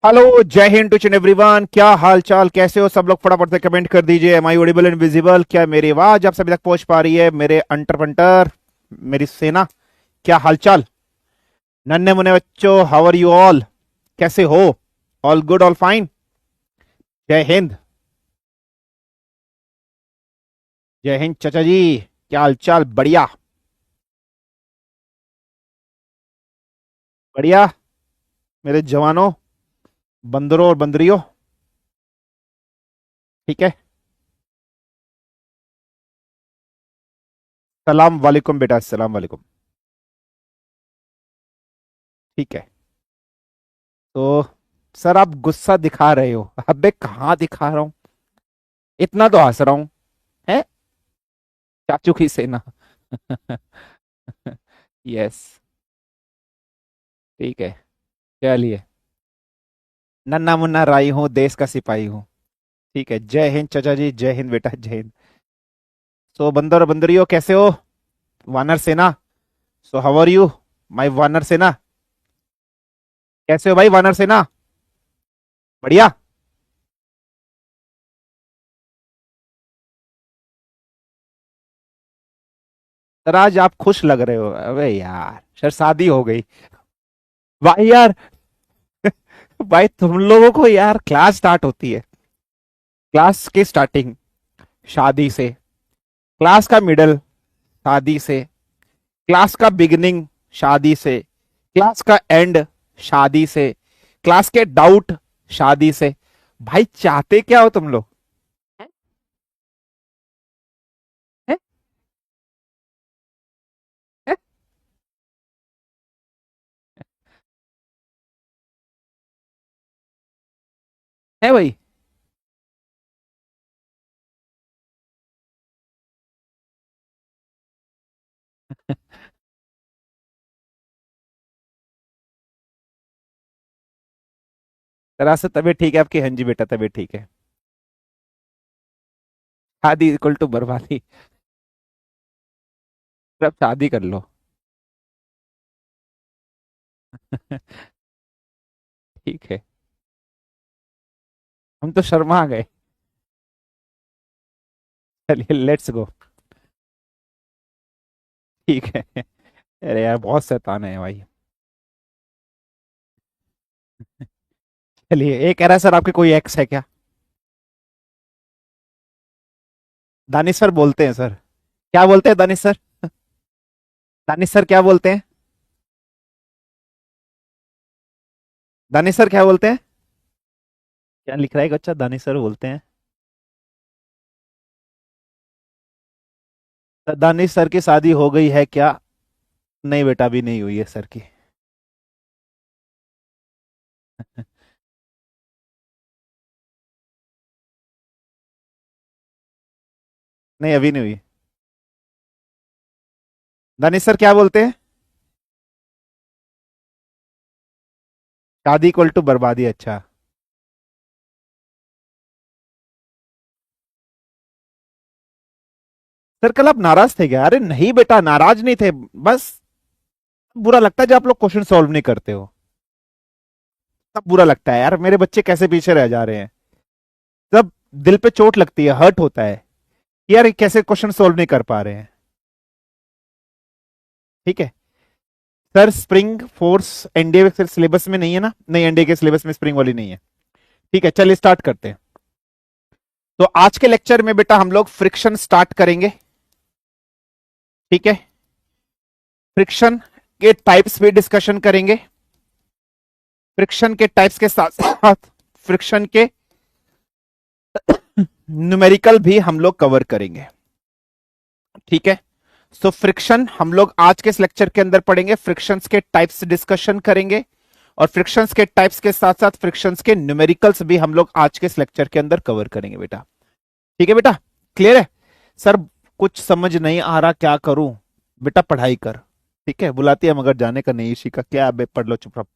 Hello, जय Hind to everyone. क्या हाल चाल, कैसे हो सब लोग? फटाफट से कमेंट कर दीजिए। Am I audible and visible? क्या मेरी आवाज आप सभी तक पहुंच पा रही है? मेरे अंटर पंटर, मेरी सेना, क्या हाल चाल? नन्हे मुन्ने बच्चों, हाउ आर यू ऑल? कैसे हो? All good, all fine? जय हिंद। जय हिंद चाचा जी। क्या हाल चाल? बढ़िया बढ़िया। मेरे जवानों, बंदरों और बंदरियों, ठीक है। सलाम वालेकुम बेटा, सलाम वालेकुम। ठीक है। तो सर, आप गुस्सा दिखा रहे हो? अबे कहाँ दिखा रहा हूं? इतना तो हंस रहा हूं। है चाचू की सेना। यस। ठीक है। चलिए। नन्ना मुन्ना राई हूँ, देश का सिपाही हूँ। ठीक है। जय हिंद चाचा जी, जय हिंद बेटा, जय हिंद। सो बंदर और बंदरियो, कैसे हो? वानर सेना, so how are you my वानर सेना? कैसे हो भाई वानर सेना? बढ़िया। सर, आज आप खुश लग रहे हो। अबे यार, सर शादी हो गई। भाई यार, भाई तुम लोगों को यार क्लास स्टार्ट होती है, क्लास की स्टार्टिंग शादी से, क्लास का मिडल शादी से, क्लास का बिगिनिंग शादी से, क्लास का एंड शादी से, क्लास के डाउट शादी से। भाई चाहते क्या हो तुम लोग? हैं? हैं? हैं? है भाई। तरह से तबीयत ठीक है आपकी? हाँ जी बेटा, तबीयत ठीक है। शादी इक्वल टू बर्बादी। अब शादी कर लो। ठीक है। हम तो शर्मा गए। चलिए, लेट्स गो। ठीक है। अरे यार, बहुत शैतान है भाई। चलिए, ये कह रहा है सर आपके कोई एक्स है क्या? दानिश सर बोलते हैं सर। क्या बोलते हैं दानिश सर? दानिश सर क्या बोलते हैं? दानिश सर क्या बोलते हैं? क्या लिख रहा है बच्चा? दानिश सर बोलते हैं। दानिश सर की शादी हो गई है क्या? नहीं बेटा, अभी नहीं हुई है सर की। नहीं, अभी नहीं हुई। दानिश सर क्या बोलते हैं? शादी इक्वल टू बर्बादी। अच्छा। सर, कल आप नाराज थे क्या? अरे नहीं बेटा, नाराज नहीं थे। बस बुरा लगता है जब आप लोग क्वेश्चन सॉल्व नहीं करते हो। तब बुरा लगता है यार, मेरे बच्चे कैसे पीछे रह जा रहे हैं। तब दिल पे चोट लगती है, हर्ट होता है। यार, ये कैसे क्वेश्चन सॉल्व नहीं कर पा रहे हैं। ठीक है। सर, स्प्रिंग फोर्स एनडीए के सिलेबस में नहीं है ना? नहीं, एनडीए के सिलेबस में स्प्रिंग वाली नहीं है। ठीक है, चलिए स्टार्ट करते हैं। तो आज के लेक्चर में बेटा हम लोग फ्रिक्शन स्टार्ट करेंगे। ठीक है। फ्रिक्शन के टाइप्स भी डिस्कशन करेंगे। फ्रिक्शन के टाइप्स के साथ साथ फ्रिक्शन के न्यूमेरिकल भी हम लोग कवर करेंगे। ठीक है। सो फ्रिक्शन हम लोग आज के इस लेक्चर के अंदर पढ़ेंगे, फ्रिक्शंस के टाइप्स डिस्कशन करेंगे, और फ्रिक्शंस के टाइप्स के साथ साथ फ्रिक्शंस के न्यूमेरिकल्स भी हम लोग आज के इस लेक्चर के अंदर कवर करेंगे बेटा। ठीक है बेटा, क्लियर है? सर, कुछ समझ नहीं आ रहा, क्या करूं? बेटा पढ़ाई कर। ठीक है, बुलाती है मगर जाने का नहीं। इसी का क्या, अबे पढ़ लो चुप।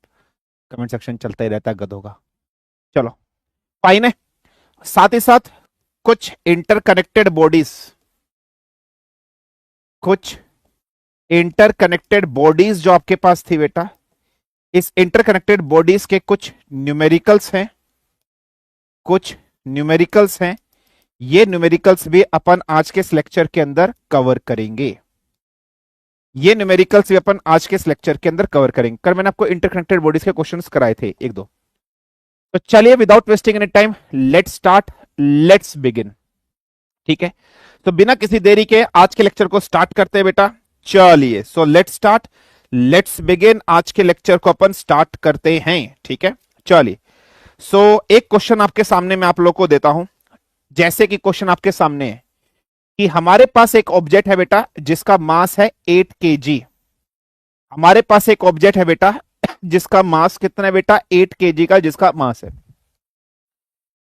कमेंट सेक्शन चलता ही रहता है गधों का। चलो, फाइन है। साथ ही साथ कुछ इंटरकनेक्टेड बॉडीज, कुछ इंटरकनेक्टेड बॉडीज जो आपके पास थी बेटा, इस इंटरकनेक्टेड बॉडीज के कुछ न्यूमेरिकल्स हैं, कुछ न्यूमेरिकल्स हैं। ये न्यूमेरिकल्स भी अपन आज के इस लेक्चर के अंदर कवर करेंगे। ये न्यूमेरिकल्स भी अपन आज के इस लेक्चर के अंदर कवर करेंगे। कल मैंने आपको इंटरकनेक्टेड बॉडीज के क्वेश्चंस कराए थे एक दो। तो चलिए without wasting any time let's start, let's begin. ठीक है, तो बिना किसी देरी के आज के लेक्चर को स्टार्ट करते हैं बेटा। चलिए so let's start, let's begin. आज के लेक्चर को अपन स्टार्ट करते हैं। ठीक है, चलिए सो एक क्वेश्चन आपके सामने मैं आप लोग को देता हूं। जैसे कि क्वेश्चन आपके सामने है कि हमारे पास एक ऑब्जेक्ट है बेटा जिसका मास है 8 kg। हमारे पास एक ऑब्जेक्ट है बेटा जिसका मास कितना है बेटा, 8 kg का जिसका मास है।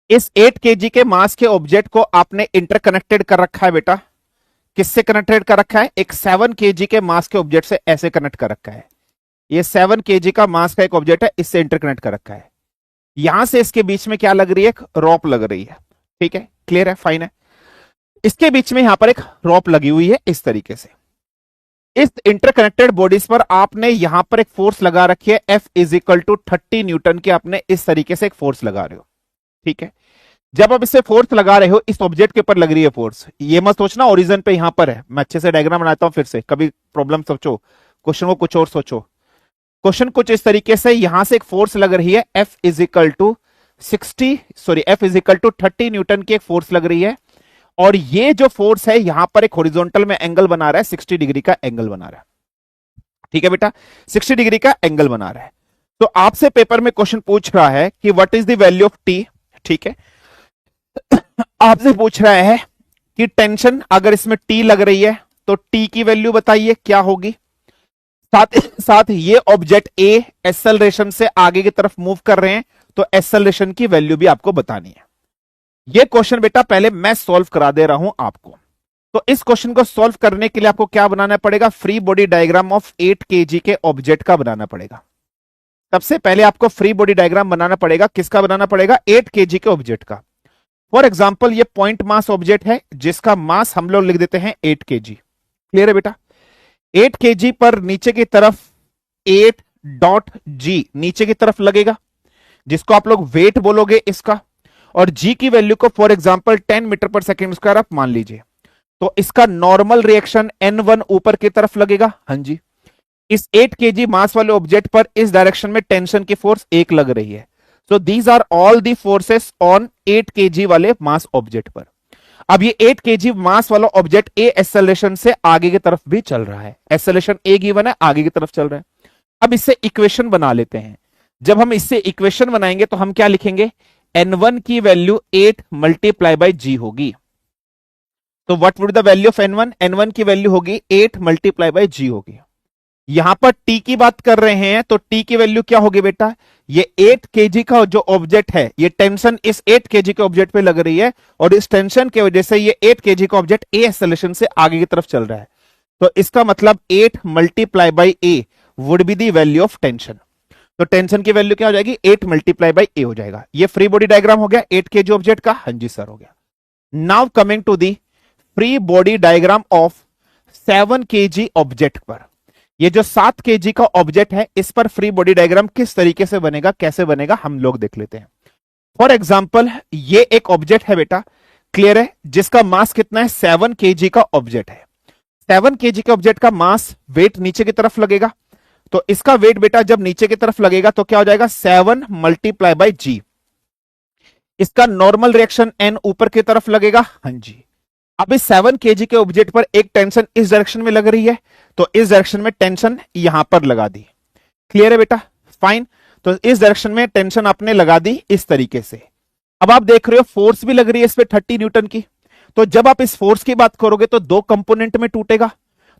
इस 8 kg के मास के ऑब्जेक्ट को आपने इंटरकनेक्टेड कर रखा है बेटा। किससे कनेक्टेड कर रखा है? एक 7 kg के मास के ऑब्जेक्ट से ऐसे कनेक्ट कर रखा है। ये 7 kg का मास का एक ऑब्जेक्ट है, इससे इंटरकनेक्ट कर रखा है। यहां से इसके बीच में क्या लग रही है? एक रॉप लग रही है। ठीक है, क्लियर है, फाइन है। इसके बीच में यहां पर एक रॉप लगी हुई है इस तरीके से। इस इंटरकनेक्टेड बॉडीज पर आपने यहां पर एक फोर्स लगा रखी है F = 30 न्यूटन की। आपने इस तरीके से एक फोर्स लगा रहे हो। ठीक है, जब आप इसे फोर्स लगा रहे हो, इस ऑब्जेक्ट के ऊपर लग रही है फोर्स। ये मत सोचना ओरिजिन पे यहां पर है। मैं अच्छे से डायग्राम बनाता हूं फिर से, कभी प्रॉब्लम सोचो, क्वेश्चन को कुछ और सोचो। क्वेश्चन कुछ इस तरीके से, यहां से एक फोर्स लग रही है F = 30 न्यूटन की एक फोर्स लग रही है। और ये जो फोर्स है यहां पर एक हॉरिजॉन्टल में एंगल बना रहा है, 60 डिग्री का एंगल बना रहा है। ठीक है बेटा, 60 डिग्री का एंगल बना रहा है। तो आपसे पेपर में क्वेश्चन पूछ रहा है कि what is the value of T. ठीक है, आपसे पूछ रहा है कि टेंशन अगर इसमें टी लग रही है तो टी की वैल्यू बताइए क्या होगी। साथ साथ ये ऑब्जेक्ट ए एक्सेलरेशन से आगे की तरफ मूव कर रहे हैं, तो एक्सेलरेशन की वैल्यू भी आपको बतानी है। ये क्वेश्चन बेटा पहले मैं सॉल्व करा दे रहा हूं आपको। तो इस क्वेश्चन को सॉल्व करने के लिए आपको क्या बनाना पड़ेगा? Free body diagram of 8 kg के ऑब्जेक्ट का बनाना पड़ेगा। सबसे पहले आपको फ्री बॉडी डायग्राम बनाना पड़ेगा। किसका बनाना पड़ेगा? 8 kg के ऑब्जेक्ट का। फॉर एग्जाम्पल ये पॉइंट मास ऑब्जेक्ट है जिसका मास हम लोग लिख देते हैं 8 kg। क्लियर है बेटा? 8 kg पर नीचे की तरफ 8.g नीचे की तरफ लगेगा, जिसको आप लोग वेट बोलोगे इसका। और g की वैल्यू को for example 10 metre per second square आप मान लीजिए। तो इसका नॉर्मल रिएक्शन n1 ऊपर की तरफ लगेगा। हाँ जी, इस 8 kg मास वाले ऑब्जेक्ट पर इस डायरेक्शन में टेंशन की फोर्स 1 लग रही है। So these are all the forces on 8 kg वाले मास ऑब्जेक्ट पर। अब ये 8 kg मास वाला ऑब्जेक्ट ए एक्सेलरेशन से आगे की तरफ भी चल रहा है। एक्सेलरेशन ए गिवन है, आगे की तरफ चल रहा है। अब इससे इक्वेशन बना लेते हैं। जब हम इससे इक्वेशन बनाएंगे तो हम क्या लिखेंगे? n1 की वैल्यू 8 × g होगी। तो what would the value of n1? n1 की वैल्यू होगी 8 × g होगी। यहां पर t की बात कर रहे हैं तो t की वैल्यू क्या होगी बेटा? ये 8 kg का जो ऑब्जेक्ट है, ये टेंशन इस 8 kg के ऑब्जेक्ट पे लग रही है, और इस टेंशन की वजह से ये 8 kg का ऑब्जेक्ट ए एक्सेलरेशन से आगे की तरफ चल रहा है। तो इसका मतलब 8 × a would be the value of tension. तो टेंशन की वैल्यू क्या हो जाएगी? 8 × a हो जाएगा। ये फ्री बॉडी डायग्राम हो गया 8 kg ऑब्जेक्ट का। हाँ जी सर, हो गया। Now coming to the free body diagram of 7 kg object पर। ये जो 7 kg का ऑब्जेक्ट है, इस पर फ्री बॉडी डायग्राम किस तरीके से बनेगा, कैसे बनेगा, हम लोग देख लेते हैं। फॉर एग्जाम्पल ये एक ऑब्जेक्ट है बेटा, क्लियर है, जिसका मास कितना है? 7 kg का ऑब्जेक्ट है। 7 kg के ऑब्जेक्ट का मास, वेट नीचे की तरफ लगेगा। तो इसका वेट बेटा जब नीचे की तरफ लगेगा तो क्या हो जाएगा? 7 × g। इसका नॉर्मल रिएक्शन n ऊपर की तरफ लगेगा। हाँ जी, अब इस 7 kg के ऑब्जेक्ट पर एक टेंशन इस डायरेक्शन में लग रही है, तो इस डायरेक्शन में टेंशन यहां पर लगा दी। क्लियर है बेटा? फाइन। तो इस डायरेक्शन में टेंशन आपने लगा दी इस तरीके से। अब आप देख रहे हो फोर्स भी लग रही है इस पे 30 न्यूटन की। तो जब आप इस फोर्स की बात करोगे तो दो कंपोनेंट में टूटेगा।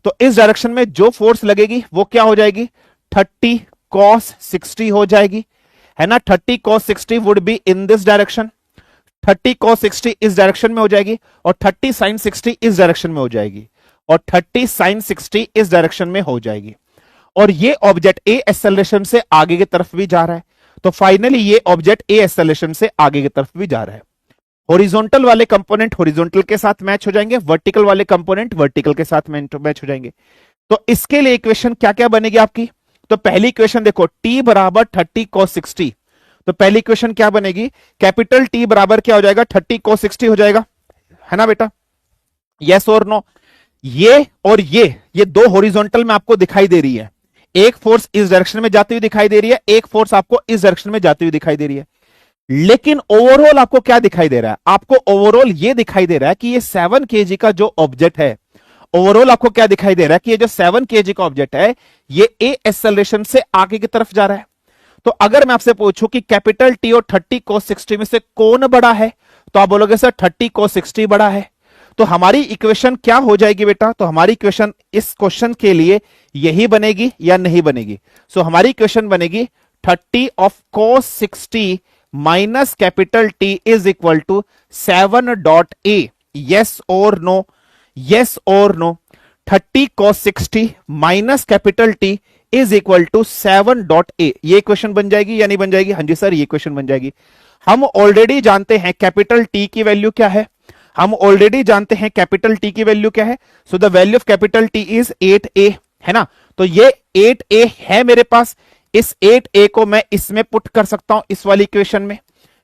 तो इस डायरेक्शन में जो फोर्स लगेगी वो क्या हो जाएगी? 30 cos 60 हो जाएगी, है ना। 30 cos 60 would be in this direction. 30 cos 60 इस डायरेक्शन में हो जाएगी, और 30 sin 60 इस डायरेक्शन में हो जाएगी, और 30 sin 60 इस डायरेक्शन में हो जाएगी। और ये ऑब्जेक्ट ए एक्सेलरेशन से आगे की तरफ भी जा रहा है। तो फाइनली ये ऑब्जेक्ट ए एक्सेलरेशन से आगे की तरफ भी जा रहा है। हॉरिजॉन्टल वाले कंपोनेंट हॉरिजॉन्टल के साथ मैच हो जाएंगे, वर्टिकल वाले कंपोनेंट वर्टिकल के साथ मैच हो जाएंगे। तो इसके लिए इक्वेशन क्या क्या बनेगी आपकी? तो पहली इक्वेशन देखो, t बराबर 30 cos 60, तो पहली इक्वेशन क्या बनेगी, कैपिटल T बराबर क्या हो जाएगा, 30 cos 60 हो जाएगा, है ना बेटा, यस और नो। ये और ये दो हॉरिजॉन्टल में आपको दिखाई दे रही है, एक फोर्स इस डायरेक्शन में जाती हुई दिखाई दे रही है, एक फोर्स आपको इस डायरेक्शन में जाती हुई दिखाई दे रही है, लेकिन ओवरऑल आपको क्या दिखाई दे रहा है, आपको ओवरऑल ये दिखाई दे रहा है कि ये 7 kg का जो ऑब्जेक्ट है, ओवरऑल आपको क्या दिखाई दे रहा है कि ये जो 7 kg का ऑब्जेक्ट है ये ए एक्सेलरेशन से आगे की तरफ जा रहा है। तो अगर मैं आपसे पूछूं कि कैपिटल टी और 30 cos 60 में से कौन बड़ा है, तो आप बोलोगे सर 30 cos 60 बड़ा है। तो हमारी इक्वेशन क्या हो जाएगी बेटा, तो हमारी इक्वेशन इस क्वेश्चन के लिए यही बनेगी या नहीं बनेगी, सो हमारी इक्वेशन बनेगी 30 of cos 60 minus capital T is equal to 7.a, yes और नो, यस और no. 30 cos 60 minus capital T is equal to 7.a, ये इक्वेशन बन जाएगी या नहीं बन जाएगी, हाँ जी सर ये इक्वेशन बन जाएगी। हम ऑलरेडी जानते हैं कैपिटल टी की वैल्यू क्या है, हम ऑलरेडी जानते हैं कैपिटल टी की वैल्यू क्या है, so the value of capital T is 8a, है ना, तो ये 8a है मेरे पास, इस 8a को मैं इसमें पुट कर सकता हूं इस वाली इक्वेशन में।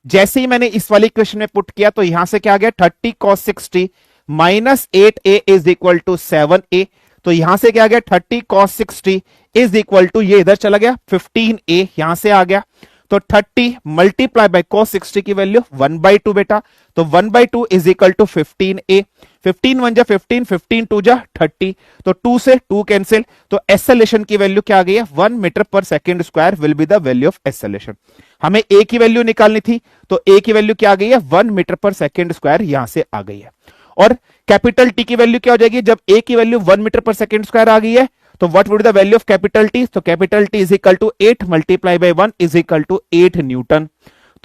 जैसे ही मैंने इस वाली इक्वेशन में पुट किया तो यहां से क्या आ गया, 30 cos 60 minus 8a is equal to 7a, तो यहां से क्या आ गया 30 cos 60 इज इक्वल टू, ये इधर चला गया 15a यहां से आ गया, तो 30 मल्टीप्लाई बाय cos 60 की वैल्यू 1/2 बेटा, तो 1/2 इज इक्वल टू 15a, 15 1 जा 15, 15 2 जा 30, तो 2 से 2 कैंसिल, तो एक्सेलरेशन की वैल्यू क्या आ गई है, 1 metre per second square will be the value of acceleration. हमें a की वैल्यू निकालनी थी, तो a की वैल्यू क्या आ गई है, 1 मीटर पर सेकेंड स्क्वायर यहां से आ गई है। और कैपिटल टी की वैल्यू क्या हो जाएगी, जब a की value 1 metre per second square आ गई है, तो what would the value of capital T, तो capital T is equal to 8 multiply by 1 is equal to 8 newton,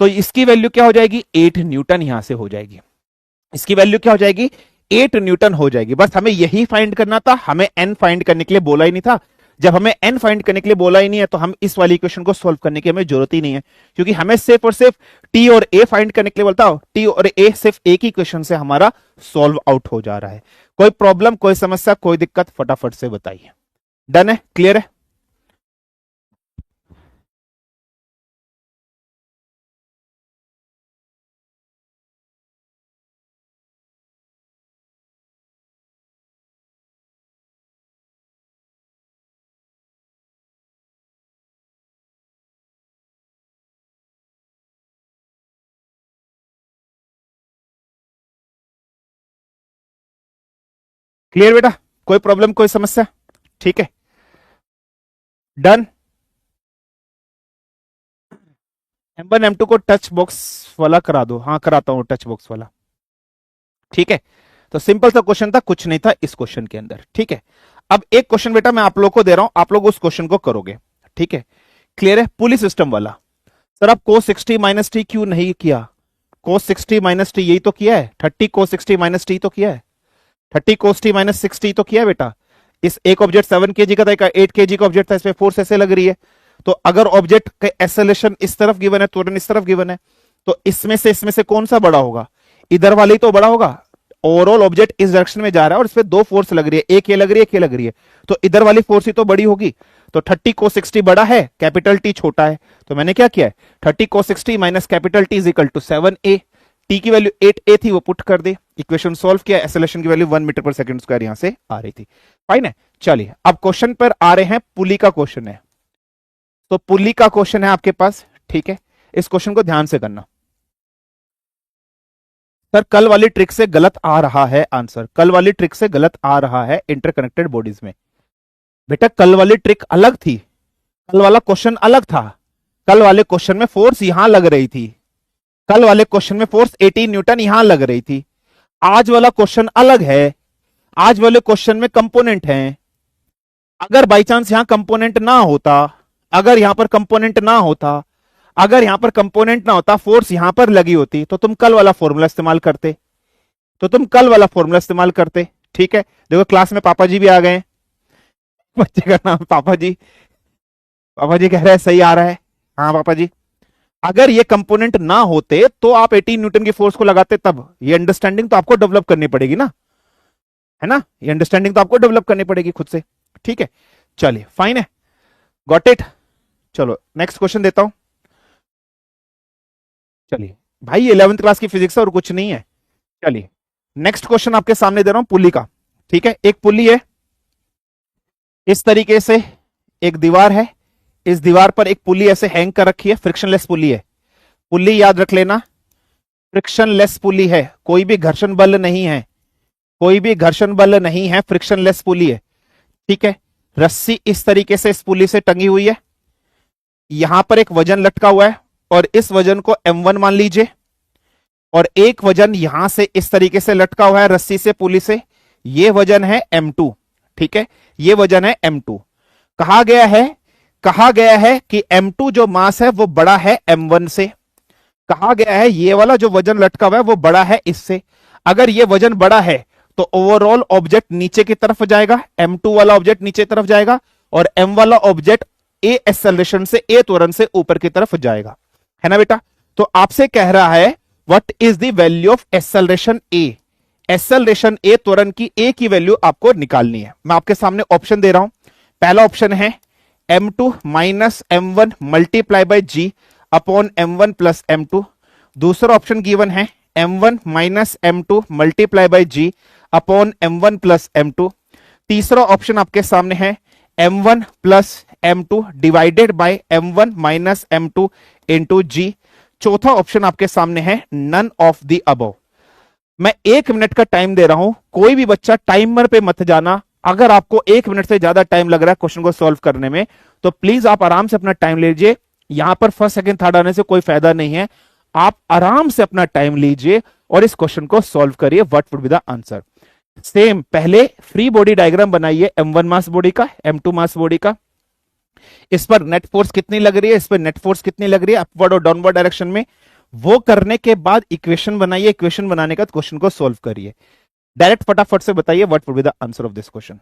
तो इसकी वैल्यू क्या हो जाएगी, 8 न्यूटन यहां से हो जाएगी, इसकी वैल्यू क्या हो जाएगी, 8 न्यूटन हो जाएगी। बस हमें यही फाइंड करना था, हमें एन फाइंड करने के लिए बोला ही नहीं था। जब हमें एन फाइंड करने के लिए बोला ही नहीं है तो हम इस वाली इक्वेशन को सॉल्व करने की हमें जरूरत ही नहीं है, क्योंकि हमें सिर्फ और सिर्फ टी और ए फाइंड करने के लिए बोलता हो, टी और ए सिर्फ एक ही इक्वेशन से हमारा सॉल्व आउट हो जा रहा है। कोई प्रॉब्लम, कोई समस्या, कोई दिक्कत, फटाफट से बताइए। डन है, क्लियर है? क्लियर बेटा, कोई प्रॉब्लम, कोई समस्या? ठीक है, डन। M1 M2 को टच बॉक्स वाला करा दो, हाँ कराता हूं टच बॉक्स वाला, ठीक है। तो सिंपल सा क्वेश्चन था, कुछ नहीं था इस क्वेश्चन के अंदर, ठीक है। अब एक क्वेश्चन बेटा मैं आप लोग को दे रहा हूं, आप लोग उस क्वेश्चन को करोगे, ठीक है, क्लियर है? पुली सिस्टम वाला। सर आप cos 60 माइनस टी क्यों नहीं किया, cos 60 माइनस टी यही तो किया है, 30 cos 60 माइनस टी तो किया है, 30 cos t माइनस 60 तो किया है बेटा। इस एक ऑब्जेक्ट 7 kg का था, एक 8 kg का ऑब्जेक्ट था, इसमें फोर्स ऐसे लग रही है, तो अगर ऑब्जेक्ट का एक्सेलरेशन इस तरफ गिवन है, त्वरण इस तरफ गिवन है, तो इसमें से कौन सा बड़ा होगा, इधर वाली तो बड़ा होगा। ओवरऑल ऑब्जेक्ट इस डायरेक्शन में जा रहा है और इसमें दो फोर्स लग रही है, एक ये लग रही है, एक ये लग रही है, तो इधर वाली फोर्स ही तो बड़ी होगी। तो 30 cos 60 बड़ा है, कैपिटल टी छोटा है, तो मैंने क्या किया है, 30 cos 60 minus capital T is equal to 7a, T की वैल्यू 8a थी वो पुट कर दे, इक्वेशन सॉल्व किया, एक्सेलरेशन की वैल्यू 1 मीटर पर सेकंड स्क्वायर यहां से आ रही थी, फाइन है। चलिए अब क्वेश्चन पर आ रहे हैं, पुली का क्वेश्चन है, तो पुली का क्वेश्चन है आपके पास, ठीक है। इस क्वेश्चन को ध्यान से करना। सर कल वाली ट्रिक से गलत आ रहा है आंसर, कल वाली ट्रिक से गलत आ रहा है इंटरकनेक्टेड बॉडीज में। बेटा कल वाली ट्रिक अलग थी, कल वाला क्वेश्चन अलग था, कल वाले क्वेश्चन में फोर्स यहां लग रही थी, कल वाले क्वेश्चन में फोर्स 18 न्यूटन यहां लग रही थी। आज वाला क्वेश्चन अलग है, आज वाले क्वेश्चन में कंपोनेंट हैं। अगर बाई चांस यहां कंपोनेंट ना होता, अगर यहां पर कंपोनेंट ना होता, अगर यहां पर कंपोनेंट ना होता, फोर्स यहां पर लगी होती, तो तुम कल वाला फॉर्मूला इस्तेमाल करते, तो तुम कल वाला फॉर्मूला इस्तेमाल करते, ठीक है। देखो क्लास में पापा जी भी आ गए, बच्चे का नाम पापा जी, पापा जी कह रहे हैं सही आ रहा है, हाँ पापा जी। अगर ये कंपोनेंट ना होते तो आप 18 न्यूटन की फोर्स को लगाते, तब ये अंडरस्टैंडिंग तो आपको डेवलप करनी पड़ेगी ना, है ना, ये अंडरस्टैंडिंग तो आपको डेवलप करनी पड़ेगी खुद से, ठीक है। चलिए फाइन है, गॉट इट? चलो नेक्स्ट क्वेश्चन देता हूं। चलिए भाई, ये 11th क्लास की फिजिक्स है और कुछ नहीं है। चलिए नेक्स्ट क्वेश्चन आपके सामने दे रहा हूं पुली का। ठीक है, एक पुली है, इस तरीके से एक दीवार है, इस दीवार पर एक पुली ऐसे हैंग कर रखी है, फ्रिक्शनलेस पुली है। पुली याद रख लेना, फ्रिक्शनलेस पुली है, कोई भी घर्षण बल नहीं है, कोई भी घर्षण बल नहीं है, फ्रिक्शनलेस पुली है। ठीक है, रस्सी इस तरीके से इस पुली से टंगी हुई है, यहां पर एक वजन लटका हुआ है और इस वजन को m1 मान लीजिए, और एक वजन यहां से इस तरीके से लटका हुआ है रस्सी से पुली से, ये वजन है m2। ठीक है, ये वजन है m2। कहा गया है कि m2 जो मास है वो बड़ा है m1 से। कहा गया है ये वाला जो वजन लटका हुआ है वो बड़ा है इससे। अगर ये वजन बड़ा है तो ओवरऑल ऑब्जेक्ट नीचे की तरफ जाएगा, m2 वाला ऑब्जेक्ट नीचे की तरफ जाएगा, और m वाला ऑब्जेक्ट a एक्सेलरेशन से, a त्वरण से ऊपर की तरफ जाएगा, है ना बेटा? तो आपसे कह रहा है what is the value of acceleration a? Acceleration a त्वरण की a की वैल्यू आपको निकालनी है। मैं आपके सामने ऑप्शन दे रहा हूं। पहला ऑप्शन है m2 minus m1 multiply by g upon m1 plus m2। दूसरा ऑप्शन गिवन है m1 minus m2 multiply by g upon m1 plus m2। तीसरा ऑप्शन आपके सामने है m1 plus m2 divided by m1 minus m2 into g। चौथा option आपके सामने है नन ऑफ द अबव। मैं 1 मिनट का टाइम दे रहा हूं, कोई भी बच्चा टाइमर पे मत जाना। अगर आपको 1 मिनट से ज्यादा टाइम लग रहा है क्वेश्चन को सॉल्व करने में तो प्लीज आप आराम से अपना टाइम लीजिए। यहां पर फर्स्ट सेकंड थर्ड आने से कोई फायदा नहीं है, आप आराम से अपना टाइम लीजिए और इस क्वेश्चन को सॉल्व करिए। What would be the answer? Same, पहले फ्री बॉडी डायग्राम बनाइए m1 मास बॉडी का, m2 मास बॉडी का। इस पर नेट फोर्स कितनी लग रही है, इस पर नेट फोर्स कितनी लग रही है अपवर्ड और डाउनवर्ड डायरेक्शन में, वो करने के बाद इक्वेशन बनाइए। इक्वेशन बनाने का क्वेश्चन को सॉल्व करिए। डायरेक्ट फटाफट से बताइए what would be the answer of this question.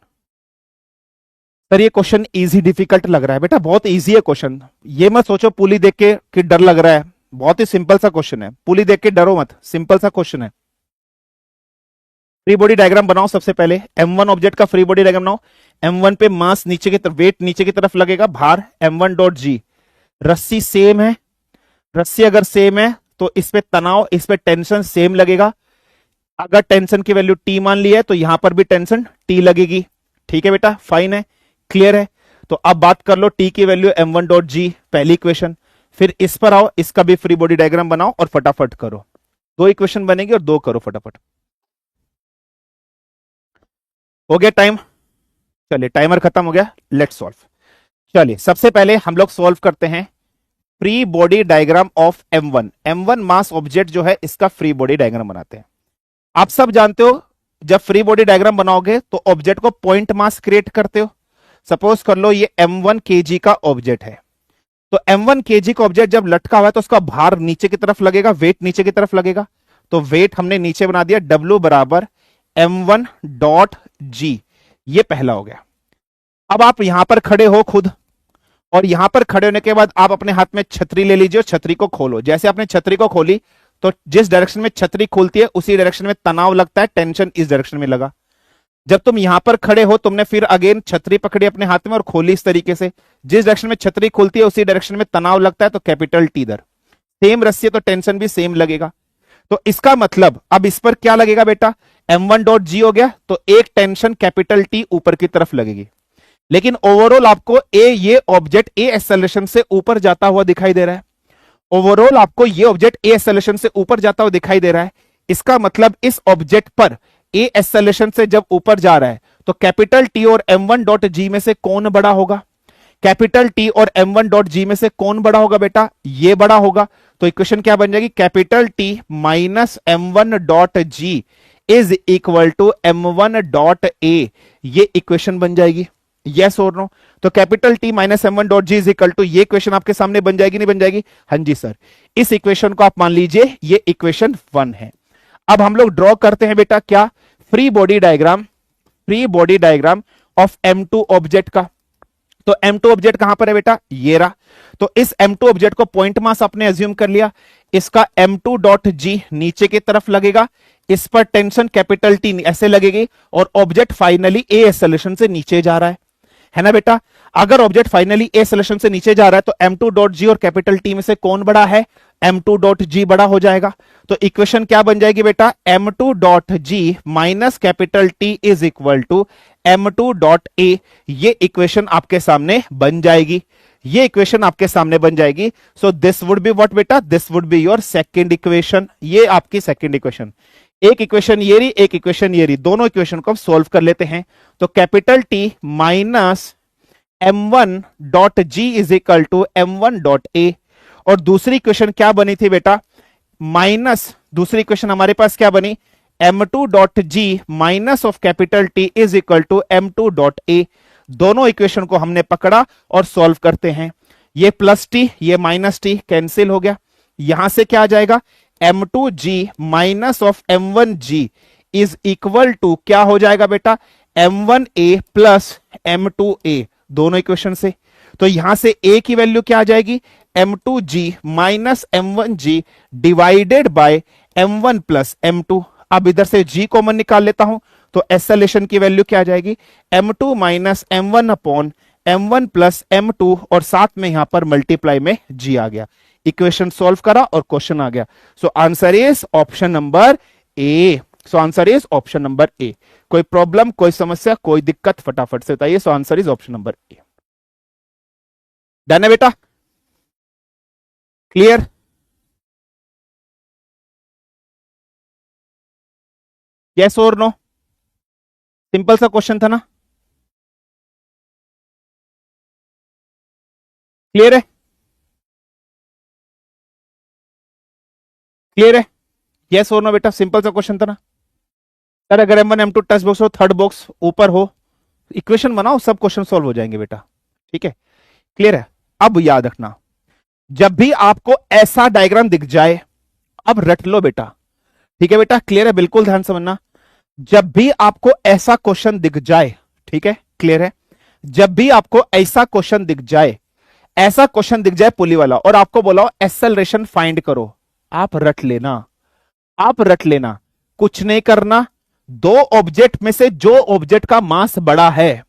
Sir ये क्वेश्चन इजी डिफिकल्ट लग रहा है? बेटा बहुत इजी है क्वेश्चन, ये मत सोचो पुली देख के कि डर लग रहा है, बहुत ही सिंपल सा क्वेश्चन है। पुली देख के डरो मत, सिंपल सा क्वेश्चन है। फ्री बॉडी डायग्राम बनाओ। सबसे पहले m1 ऑब्जेक्ट का फ्री बॉडी डायग्राम बनाओ। m1 पे मास नीचे की तरफ, वेट नीचे की तरफ लगेगा, भार m1 डॉट g। रस्सी सेम है, रस्सी अगर सेम है तो इस पे तनाव, इस पे टेंशन सेम लगेगा। अगर टेंशन की वैल्यू t मान ली है तो यहां पर भी टेंशन t लगेगी। ठीक है बेटा, फाइन है, क्लियर है। तो अब बात कर लो t की वैल्यू m1 डॉट g, पहली इक्वेशन। फिर इस पर आओ, इसका भी फ्री बॉडी डायग्राम बनाओ और फटाफट करो। 2 इक्वेशन बनेगी और 2 करो फटाफट। हो गया टाइम? चलिए टाइमर खत्म हो गया, लेट्स सॉल्व। चलिए सबसे पहले हम लोग सॉल्व करते हैं free body diagram of m1। m1 mass object जो है इसका फ्री बॉडी डायग्राम बनाते हैं। आप सब जानते हो जब फ्री बॉडी डायग्राम बनाओगे तो ऑब्जेक्ट को पॉइंट मास क्रिएट करते हो। सपोज कर लो ये m1 kg का ऑब्जेक्ट है, तो m1 kg का ऑब्जेक्ट जब लटका हुआ है तो उसका भार नीचे की तरफ लगेगा, वेट नीचे की तरफ लगेगा। तो वेट हमने नीचे बना दिया, W बराबर m1 डॉट g। ये पहला हो गया। अब आप यहां पर खड़े हो खुद, और यहां पर खड़े होने के बाद आप अपने हाथ में छतरी ले लीजिए और छतरी को खोलो। जैसे आपने छतरी को खोली तो जिस डायरेक्शन में छतरी खुलती है उसी डायरेक्शन में तनाव लगता है, टेंशन इस डायरेक्शन में लगा। जब तुम यहां पर खड़े हो, तुमने फिर अगेन छतरी पकड़ी अपने हाथ में और खोली इस तरीके से, जिस डायरेक्शन में छतरी खुलती है उसी डायरेक्शन में तनाव लगता है, तो कैपिटल टी इधर। सेम रस्सी है तो टेंशन भी सेम लगेगा। तो इसका मतलब अब इस पर क्या लगेगा बेटा, m1 डॉट g हो गया, तो एक टेंशन कैपिटल टी ऊपर की तरफ लगेगी। लेकिन ओवरऑल आपको ये ऑब्जेक्ट ए एक्सेलरेशन से ऊपर जाता हुआ दिखाई दे रहा है। ओवरऑल आपको ये ऑब्जेक्ट ए एक्सेलरेशन से ऊपर जाता हुआ दिखाई दे रहा है। इसका मतलब इस ऑब्जेक्ट पर ए एक्सेलरेशन से जब ऊपर जा रहा है तो कैपिटल टी और m1 डॉट g में से कौन बड़ा होगा? कैपिटल टी और m1 डॉट g में से कौन बड़ा होगा बेटा? ये बड़ा होगा। तो इक्वेशन क्या बन जाएगी, capital T minus m1 dot g is equal to m1 dot a। ये इक्वेशन बन जाएगी, यस और नो? तो capital T minus m1 dot g is equal to, ये इक्वेशन आपके सामने बन जाएगी नहीं बन जाएगी? हाँ जी सर। इस इक्वेशन को आप मान लीजिए ये इक्वेशन 1 है। अब हम लोग ड्रॉ करते हैं बेटा क्या, free body diagram, free body diagram of m2 object का। तो m2 ऑब्जेक्ट कहां पर है बेटा, ये रहा। तो इस m2 ऑब्जेक्ट को पॉइंट मास आपने एज्यूम कर लिया, इसका m2 डॉट g नीचे की तरफ लगेगा, इस पर टेंशन कैपिटल टी ऐसे लगेगी, और ऑब्जेक्ट फाइनली ए एक्सेलरेशन से नीचे जा रहा है ना बेटा? अगर ऑब्जेक्ट फाइनली ए सोल्यूशन से नीचे जा रहा है तो m2 डॉट जी और कैपिटल टी में से कौन बड़ा है, m2 डॉट जी बड़ा हो जाएगा। तो इक्वेशन क्या बन जाएगी बेटा, m2 dot G minus capital T is equal to m2 dot A. ये इक्वेशन आपके सामने बन जाएगी, ये इक्वेशन आपके सामने बन जाएगी। So this would be what बेटा, this would be your second equation. ये आपकी सेकंड इक्वेशन। एक इक्वेशन ये रही, एक इक्वेशन ये रही, दोनों इक्वेशन को सॉल्व कर लेते हैं। तो capital T minus m1 dot G is equal to m1 dot A. और दूसरी इक्वेशन क्या बनी थी बेटा, माइनस, दूसरी इक्वेशन हमारे पास क्या बनी, m2 dot G minus of capital T is equal to m2 dot A. दोनों इक्वेशन को हमने पकड़ा और सॉल्व करते हैं। ये प्लस टी, ये माइनस टी कैंसिल हो गया। यहां से क्या आ जाएगा, m2g minus of m1g is equal to क्या हो जाएगा बेटा, m1a प्लस m2a, दोनों इक्वेशन से। तो यहां से a की वैल्यू क्या आ जाएगी, m2g minus m1g divided by m1 plus m2। अब इधर से g कॉमन निकाल लेता हूं तो एसोलेशन की वैल्यू क्या आ जाएगी, m2 minus m1 upon m1 plus m2 और साथ में यहां पर मल्टीप्लाई में g आ गया। इक्वेशन सॉल्व करा और क्वेश्चन आ गया। So answer is option number A. So answer is option number A. कोई प्रॉब्लम, कोई समस्या, कोई दिक्कत, फटाफट से बताइए। So answer is option number A. Done है बेटा, क्लियर? यस और नो? सिंपल सा क्वेश्चन था ना, क्लियर है? क्लियर है? यस और नो बेटा, सिंपल सा क्वेश्चन था ना सर। अगर m1 m2 टेक्स्ट बॉक्स हो, थर्ड बॉक्स ऊपर हो, इक्वेशन बनाओ, सब क्वेश्चन सॉल्व हो जाएंगे बेटा। ठीक है, क्लियर है? अब याद रखना, जब भी आपको ऐसा डायग्राम दिख जाए, अब रट लो बेटा। ठीक है बेटा, क्लियर है? बिल्कुल ध्यान समझना। जब भी आपको ऐसा क्वेश्चन दिख जाए, ठीक है, क्लियर है? जब भी आपको ऐसा क्वेश्चन दिख जाए, ऐसा क्वेश्चन दिख जाए पुली वाला, और आपको बोला एक्सेलरेशन फाइंड करो, आप रट लेना, आप रट लेना, कुछ नहीं करना। दो ऑब्जेक्ट में से जो ऑब्जेक्ट का मास बड़ा है,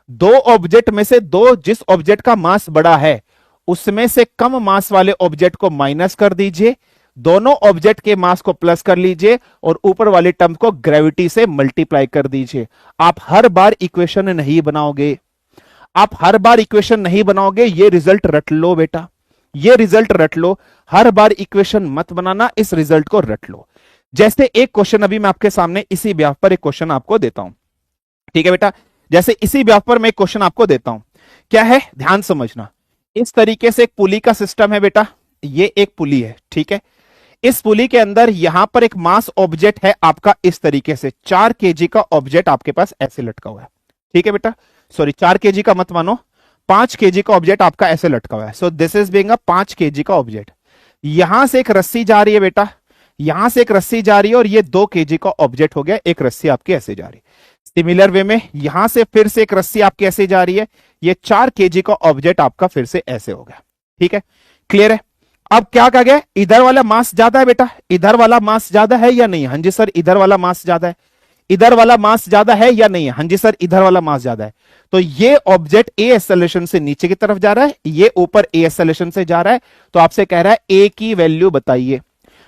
दो ऑब्जेक्ट में से दो, जिस ऑब्जेक्ट का मास बड़ा है उसमें से कम मास वाले ऑब्जेक्ट को माइनस कर दीजिए, दोनों ऑब्जेक्ट के मास को प्लस कर लीजिए और ऊपर वाली टर्म को ग्रेविटी से मल्टीप्लाई कर दीजिए। आप हर बार इक्वेशन नहीं बनाओगे, आप हर बार इक्वेशन नहीं बनाओगे। ये रिजल्ट रट लो बेटा, ये रिजल्ट रट लो। हर बार इक्वेशन मत बनाना, इस रिजल्ट को रट लो। जैसे एक क्वेश्चन अभी मैं आपके सामने इसी ब्याह पर एक क्वेश्चन आपको देता हूं, ठीक है बेटा? जैसे इसी ब्याह पर मैं एक क्वेश्चन आपको देता हूं, क्या है, ध्यान समझना। इस तरीके से एक पुली का सिस्टम है बेटा, ये एक पुली है, ठीक है? इस पुली के अंदर यहां पर एक मास ऑब्जेक्ट है आपका, इस तरीके से 4 केजी का ऑब्जेक्ट आपके पास ऐसे लटका हुआ है, ठीक है बेटा? सॉरी, 4 केजी का मत मानो, 5 केजी का ऑब्जेक्ट आपका ऐसे लटका हुआ है। So this is being a 5 KG का ऑब्जेक्ट। यहां से एक रस्सी जा रही है बेटा, यहां से एक रस्सी जा रही है और ये 2 केजी का ऑब्जेक्ट हो गया, एक रस्सी आपकी ऐसे जा रही है। सिमिलर वे में यहां से फिर से एक रस्सी आपकी ऐसे जा रही है, ये 4 केजी का ऑब्जेक्ट आपका फिर से ऐसे हो गया, ठीक है? क्लियर है? अब क्या कहा गया, इधर वाला मास ज्यादा है बेटा, इधर वाला मास ज्यादा है या नहीं? हाँ जी सर, इधर वाला मास ज्यादा है। इधर वाला मास ज्यादा है या नहीं? हाँ जी सर, इधर वाला मास ज्यादा है। तो ये ऑब्जेक्ट ए एक्सेलरेशन से नीचे की तरफ जा रहा है, ये ऊपर ए एक्सेलरेशन से जा रहा है। तो आपसे कह रहा है ए की वैल्यू बताइए,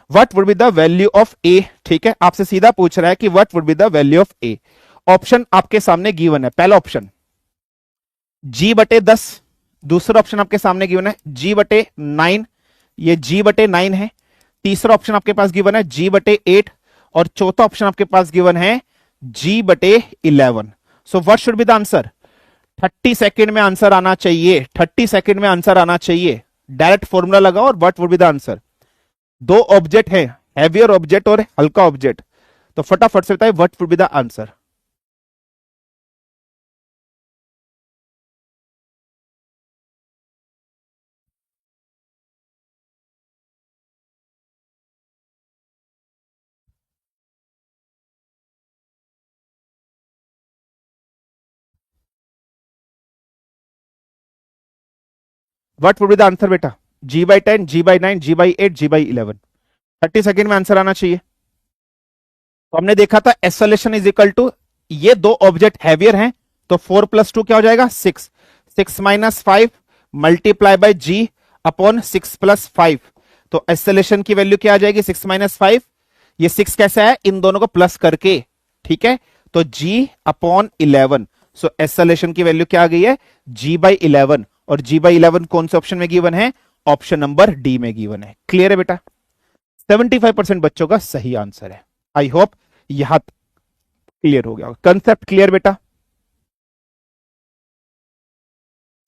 what would be the value of A? ठीक है, आपसे सीधा पूछ रहा है कि what would be the value of A. Option आपके सामने गिवन है, पहला ऑप्शन g/10, दूसरा ऑप्शन आपके सामने गिवन है g/9, ये g/9 है। तीसरा ऑप्शन आपके पास गिवन है g/8 और चौथा ऑप्शन आपके पास गिवन है g/11। So what should be the answer? 30 second में आंसर आना चाहिए, 30 सेकेंड में आंसर आना चाहिए। डायरेक्ट फॉर्मूला लगाओ और what would be the answer. दो ऑब्जेक्ट है, हैवियर ऑब्जेक्ट और हल्का ऑब्जेक्ट, तो फटाफट से बताइए what would be the answer. What would be the answer बेटा? g/10, g/9, g/8, g/11। 30 second में आंसर आना चाहिए। तो हमने देखा था एक्सेलरेशन इज इक्वल टू, ये दो ऑब्जेक्ट हैवियर हैं तो 4 + 2 क्या हो जाएगा? 6। 6 minus 5 multiply by G upon 6 plus 5। तो एक्सेलरेशन की वैल्यू क्या आ जाएगी? 6 माइनस 5, ये 6 कैसा है? इन दोनों को प्लस करके, ठीक है, तो g अपॉन 11। सो एक्सेलरेशन की वैल्यू क्या आ गई है? g बाई 11, और g बाई 11 कौन से ऑप्शन में गिवन है? ऑप्शन नंबर डी में गिवन है। क्लियर है बेटा? 75% बच्चों का सही आंसर है। आई होप यहां क्लियर हो गया, कंसेप्ट क्लियर बेटा?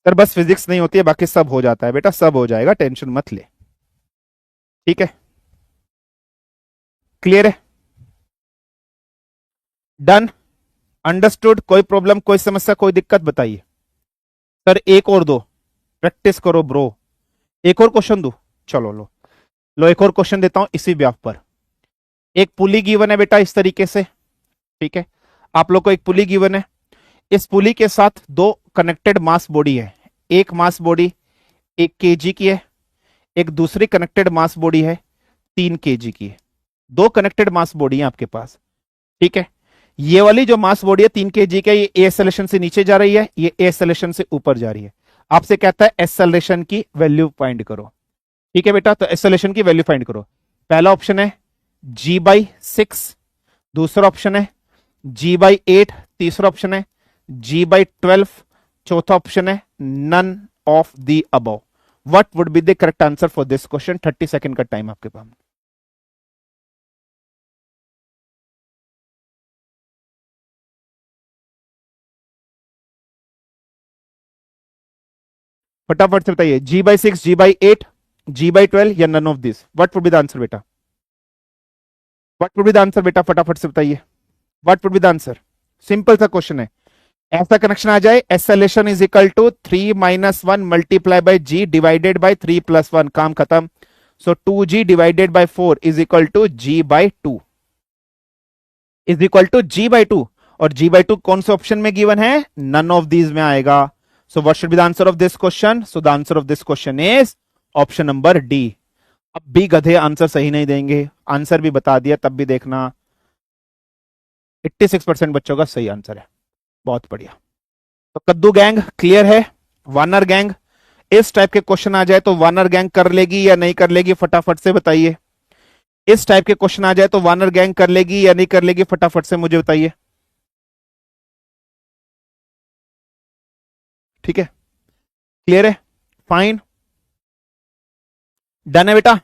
सर बस फिजिक्स नहीं होती है, बाकी सब हो जाता है बेटा, सब हो जाएगा, टेंशन मत ले। ठीक है, क्लियर है? Done, understood? कोई प्रॉब्लम, कोई समस्या, कोई दिक्कत बताइए। सर एक और दो, प्रैक्टिस करो ब्रो। एक और क्वेश्चन दो, चलो लो लो, एक और क्वेश्चन देता हूं इसी व्याप पर। एक पुली गिवन है बेटा इस तरीके से, ठीक है, आप लोग को एक पुली गिवन है। इस पुली के साथ दो कनेक्टेड मास बॉडी है। एक मास बॉडी 1 kg की है, एक दूसरी कनेक्टेड मास बॉडी है 3 kg की है। दो कनेक्टेड मास बॉडी है आपके पास, ठीक है। ये वाली जो मास बॉडी है 3 kg का, ये ए एक्सेलरेशन से नीचे जा रही है, ये ए एक्सेलरेशन से ऊपर जा रही है। आपसे कहता है एक्सेलरेशन की वैल्यू फाइंड करो, ठीक है बेटा। तो एक्सेलरेशन की वैल्यू फाइंड करो। पहला ऑप्शन है g/6, दूसरा ऑप्शन है g/8, तीसरा ऑप्शन है g/12, चौथा ऑप्शन है none of the above. What would be the correct answer for this question? 30 second का टाइम आपके पास। फटाफट से बताइए, g/6, g/8, g/12 या none of this? What would be the answer बेटा? What would be the answer बेटा? फटाफट से बताइए, what would be the answer? Simple सा क्वेश्चन है, ऐसा कनेक्शन आ जाए, acceleration is equal to 3 - 1 multiply bye g divided by 3 + 1, काम खत्म। So 2g divided by 4 is equal to g/2, is equal to g/2। और g/2 कौन से ऑप्शन में गिवन है? नन ऑफ दीज में आएगा। So what should be the answer of this question? So the answer of this question is option number D. अब भी गधे आंसर सही नहीं देंगे, आंसर भी बता दिया तब भी देखना। 86% बच्चों का सही आंसर है, बहुत बढ़िया। तो कद्दू गैंग क्लियर है? वानर गैंग, इस टाइप के क्वेश्चन आ जाए तो वानर गैंग कर लेगी या नहीं कर लेगी? फटाफट से बताइए। इस टाइप के क्वेश्चन आ जाए तो वानर गैंग कर लेगी या नहीं कर लेगी? फटाफट से मुझे बताइए। ठीक है, क्लियर है, फाइन, डन है बेटा?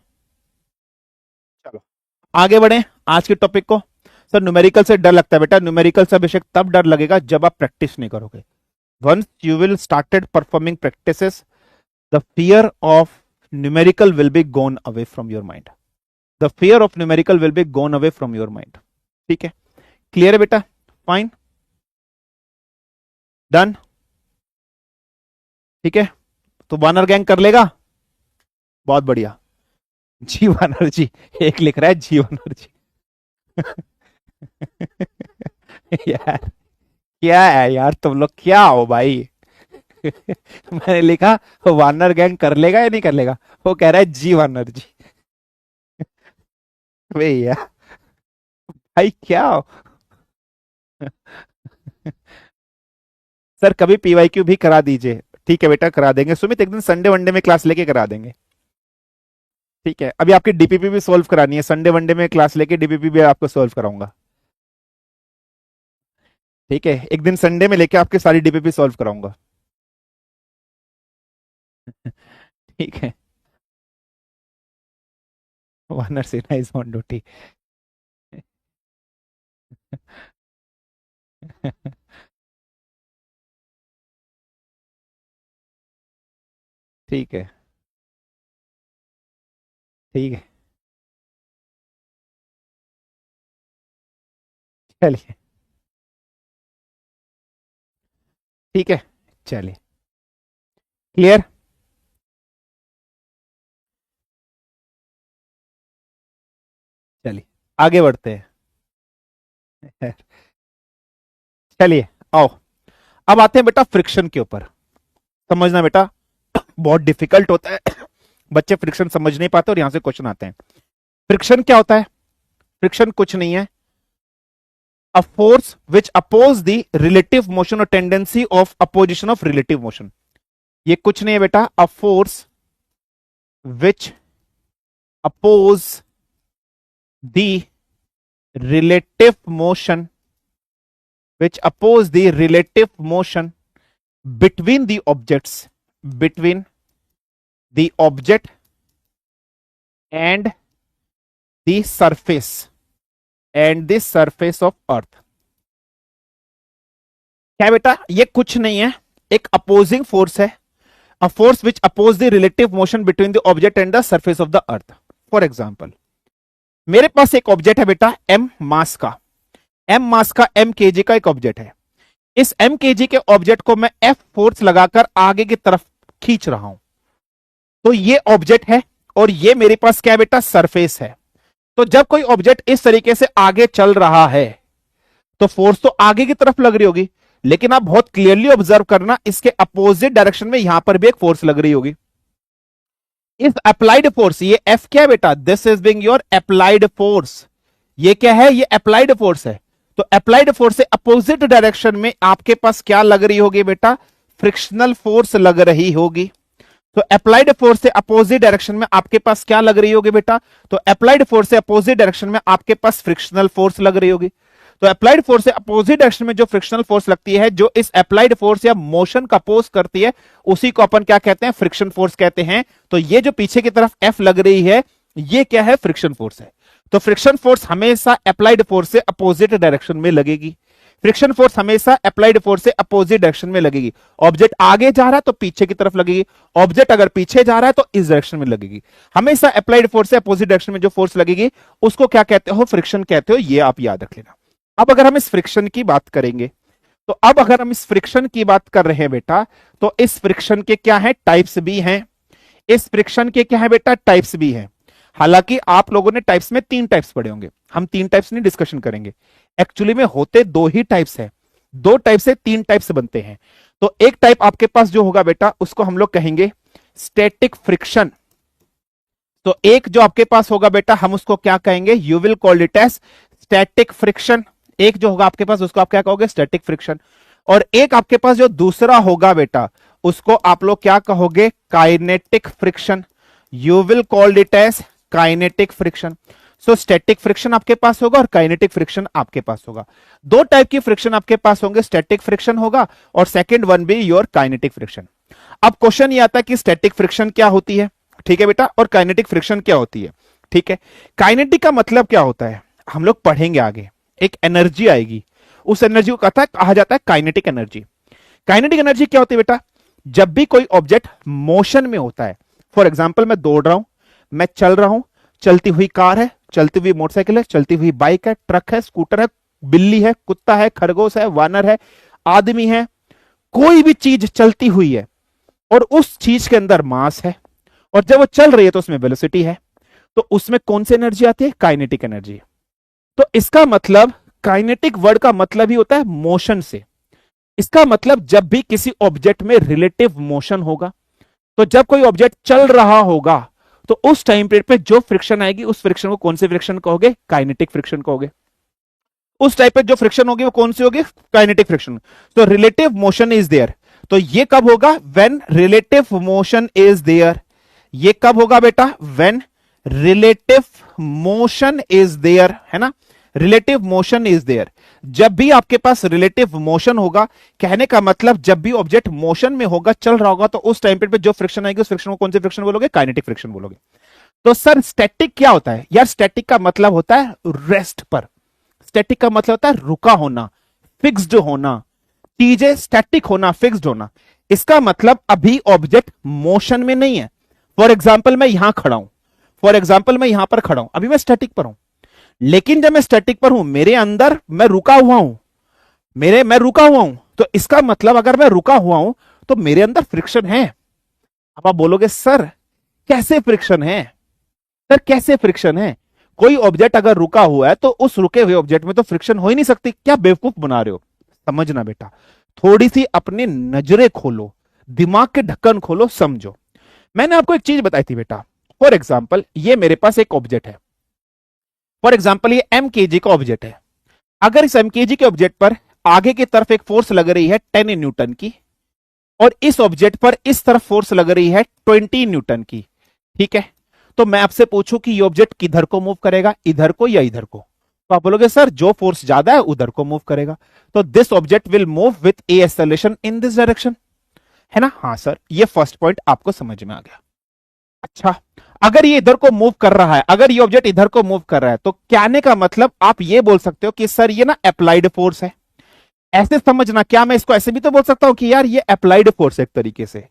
चलो आगे बढ़े आज के टॉपिक को। सर न्यूमेरिकल से डर लगता है बेटा, न्यूमेरिकल से बेशक तब डर लगेगा जब आप प्रैक्टिस नहीं करोगे। Once you will started performing practices, the fear of numerical will be gone away from your mind. The fear of numerical will be gone away from your mind. ठीक है, क्लियर है बेटा? फाइन, डन, ठीक है। तो वानर gang कर लेगा, बहुत बढ़िया। जी वानर जी, एक लिख रहा है जी वानर जी। यार क्या है यार, तुम लोग क्या हो भाई? मैंने लिखा वानर गैंग कर लेगा या नहीं कर लेगा, वो कह रहा है जी वानर जी। भैया भाई क्या हो? सर कभी पीवाईक्यू भी करा दीजिए। ठीक है बेटा, करा देंगे। सुमित एक दिन संडे वनडे में क्लास लेके करा देंगे। ठीक है, अभी आपकी डीपीपी भी सॉल्व करानी है, संडे वनडे में क्लास लेके डीपीपी भी आपको सॉल्व कराऊंगा। ठीक है, एक दिन संडे में लेके आपकी सारी डीपीपी सॉल्व कराऊंगा। ठीक है, वानर सेना इज ऑन ड्यूटी। ठीक है, ठीक है, चलिए, ठीक है, चलिए, क्लियर? चलिए आगे बढ़ते हैं। चलिए आओ, अब आते हैं बेटा फ्रिक्शन के ऊपर। समझना बेटा, बहुत डिफिकल्ट होता है, बच्चे फ्रिक्शन समझ नहीं पाते और यहां से क्वेश्चन आते हैं। फ्रिक्शन क्या होता है? फ्रिक्शन कुछ नहीं है, a force which oppose the relative motion or tendency of opposition of relative motion। ये कुछ नहीं है बेटा, a force which oppose the relative motion, which oppose the relative motion between the objects, between the object and the surface of earth. क्या बेटा, ये कुछ नहीं है, एक अपोजिंग फोर्स है, a force which oppose the relative motion between the object and the surface of the earth. For example, मेरे पास एक ऑब्जेक्ट है बेटा एम मास का, एम केजी का एक ऑब्जेक्ट है. इस एम केजी के ऑब्जेक्ट को मैं एफ फोर्स लगाकर आगे की तरफ खींच रहा हूं. तो ये ऑब्जेक्ट है और ये मेरे पास क्या बेटा, सरफेस है. तो जब कोई ऑब्जेक्ट इस तरीके से आगे चल रहा है तो फोर्स तो आगे की तरफ लग रही होगी, लेकिन आप बहुत क्लियरली ऑब्जर्व करना, इसके अपोजिट डायरेक्शन में यहां पर भी एक फोर्स लग रही होगी. इस अप्लाइड फोर्स, ये एफ क्या है बेटा, this is being your applied force. ये क्या है, ये अप्लाइड फोर्स है. तो अप्लाइड फोर्स से अपोजिट डायरेक्शन में आपके पास क्या लग रही होगी बेटा, फ्रिक्शनल फोर्स लग रही होगी. तो अप्लाइड फोर्स से अपोजिट डायरेक्शन में आपके पास क्या लग रही होगी बेटा, तो अप्लाइड फोर्स से अपोजिट डायरेक्शन में आपके पास फ्रिक्शनल फोर्स लग रही होगी. तो अप्लाइड फोर्स से अपोजिट डायरेक्शन में जो फ्रिक्शनल फोर्स लगती है, जो इस अप्लाइड फोर्स या मोशन का अपोज करती है, उसी को अपन क्या कहते हैं, फ्रिक्शन फोर्स कहते हैं. तो ये जो पीछे की तरफ एफ लग रही है, ये क्या है, फ्रिक्शन फोर्स है. तो फ्रिक्शन फोर्स हमेशा अप्लाइड फोर्स से अपोजिट डायरेक्शन में लगेगी. फ्रिक्शन फोर्स हमेशा अप्लाइड फोर्स से अपोजिट डायरेक्शन में लगेगी. ऑब्जेक्ट आगे जा रहा है तो पीछे की तरफ लगेगी, ऑब्जेक्ट अगर पीछे जा रहा है तो इस डायरेक्शन में लगेगी. हमेशा अप्लाइड फोर्स से अपोजिट डायरेक्शन में जो फोर्स लगेगी उसको क्या कहते हो, फ्रिक्शन कहते हो. ये आप याद रख लेना. अब अगर हम इस फ्रिक्शन की बात करेंगे, तो अब अगर हम इस फ्रिक्शन की बात कर रहे हैं बेटा, तो इस फ्रिक्शन के क्या है, टाइप्स भी हैं. इस फ्रिक्शन के क्या है बेटा, टाइप्स भी हैं. हालांकि आप लोगों ने टाइप्स में 3 टाइप्स पढ़े होंगे, हम 3 टाइप्स नहीं डिस्कशन करेंगे. एक्चुअली में होते 2 ही टाइप्स है, 2 टाइप से 3 टाइप्स बनते हैं. तो एक टाइप आपके पास जो होगा बेटा, उसको हम लोग कहेंगे स्टैटिक फ्रिक्शन. तो एक जो आपके पास होगा बेटा, हम उसको क्या कहेंगे, you will call it as static friction. एक जो होगा आपके पास, उसको आप क्या कहोगे, स्टैटिक फ्रिक्शन. और एक आपके पास जो दूसरा होगा बेटा, उसको आप लोग क्या कहोगे, kinetic friction. You will call it as kinetic friction. So static friction आपके पास होगा और काइनेटिक फ्रिक्शन आपके पास होगा. 2 टाइप की फ्रिक्शन आपके पास होंगे, स्टैटिक फ्रिक्शन होगा और सेकंड वन भी योर काइनेटिक फ्रिक्शन. अब क्वेश्चन ये आता है कि स्टैटिक फ्रिक्शन क्या होती है, ठीक है बेटा, और काइनेटिक फ्रिक्शन क्या होती है. ठीक है, काइनेटिक का मतलब क्या होता है, हम लोग पढ़ेंगे आगे. एक एनर्जी आएगी, उस एनर्जी को कहा जाता है काइनेटिक एनर्जी. काइनेटिक एनर्जी क्या होती है बेटा, जब भी कोई ऑब्जेक्ट मोशन में होता है, फॉर एग्जाम्पल मैं दौड़ रहा हूं, मैं चल रहा हूं, चलती हुई कार है, चलती हुई मोटरसाइकिल है, चलती हुई बाइक है, ट्रक है, स्कूटर है, बिल्ली है, कुत्ता है, खरगोश है, वानर है, आदमी है, कोई भी चीज चलती हुई है और उस चीज के अंदर मास है, और जब वो चल रही है तो उसमें वेलोसिटी है. तो उसमें कौन सी एनर्जी आती है, काइनेटिक एनर्जी. तो इसका मतलब, काइनेटिक वर्ड का मतलब ही होता है मोशन से. इसका मतलब जब भी किसी ऑब्जेक्ट में रिलेटिव मोशन होगा, तो जब कोई ऑब्जेक्ट चल रहा होगा तो उस टाइम पीरियड पे जो फ्रिक्शन आएगी, उस फ्रिक्शन को कौन से फ्रिक्शन कहोगे, काइनेटिक फ्रिक्शन कहोगे. उस टाइप पे जो फ्रिक्शन होगी वो कौन सी होगी, काइनेटिक फ्रिक्शन. तो रिलेटिव मोशन इज देयर. तो ये कब होगा, when relative motion is there. ये कब होगा बेटा, when relative motion is there, है ना. रिलेटिव मोशन इज देयर, जब भी आपके पास रिलेटिव मोशन होगा, कहने का मतलब जब भी ऑब्जेक्ट मोशन में होगा, चल रहा होगा, तो उस टाइम पीरियड पे जो फ्रिक्शन आएगी, उस फ्रिक्शन को कौन से फ्रिक्शन बोलोगे, काइनेटिक फ्रिक्शन बोलोगे. तो सर स्टैटिक क्या होता है यार, स्टैटिक का मतलब होता है रेस्ट पर. स्टैटिक का मतलब होता है रुका होना, फिक्स्ड होना, चीजें स्टैटिक होना, फिक्स्ड होना. इसका मतलब अभी ऑब्जेक्ट मोशन में नहीं है. फॉर एग्जाम्पल मैं यहां खड़ा हूं, फॉर एग्जाम्पल मैं यहां पर खड़ा हूं, अभी मैं स्टैटिक पर हूं. लेकिन जब मैं स्टैटिक पर हूं, मेरे अंदर मैं रुका हुआ हूं, मैं रुका हुआ हूं, तो इसका मतलब अगर मैं रुका हुआ हूं तो मेरे अंदर फ्रिक्शन है. अब आप बोलोगे सर कैसे फ्रिक्शन है, सर कैसे फ्रिक्शन है. कोई ऑब्जेक्ट अगर रुका हुआ है तो उस रुके हुए ऑब्जेक्ट में तो फ्रिक्शन हो ही नहीं सकती. क्या बेवकूफ बना रहे हो. समझना बेटा, थोड़ी सी अपनी नजरें खोलो, दिमाग के ढक्कन खोलो, समझो. मैंने आपको एक चीज बताई थी बेटा. फॉर एग्जाम्पल ये मेरे पास एक ऑब्जेक्ट है, फॉर एग्जाम्पल ये एम केजी का ऑब्जेक्ट है. अगर इस एम केजी के ऑब्जेक्ट पर आगे की तरफ एक फोर्स लग रही है 10 न्यूटन की, और इस ऑब्जेक्ट पर इस तरफ फोर्स लग रही है 20 न्यूटन की, ठीक है। तो मैं आपसे पूछूं कि ये ऑब्जेक्ट किधर को मूव करेगा, इधर को या इधर को? तो आप बोलोगे सर जो फोर्स ज्यादा है उधर को मूव करेगा। तो this object will move with a acceleration in this direction, है ना? हाँ सर, ये फर्स्ट पॉइंट आपको समझ में आ गया। अच्छा, अगर ये इधर को मूव कर रहा है, अगर ये ऑब्जेक्ट इधर को मूव कर रहा है, तो कहने का मतलब आप ये बोल सकते हो कि सर ये ना अप्लाइड फोर्स है। ऐसे समझना, क्या मैं इसको ऐसे भी तो बोल सकता हूं कि यार ये अप्लाइड फोर्स है एक तरीके से,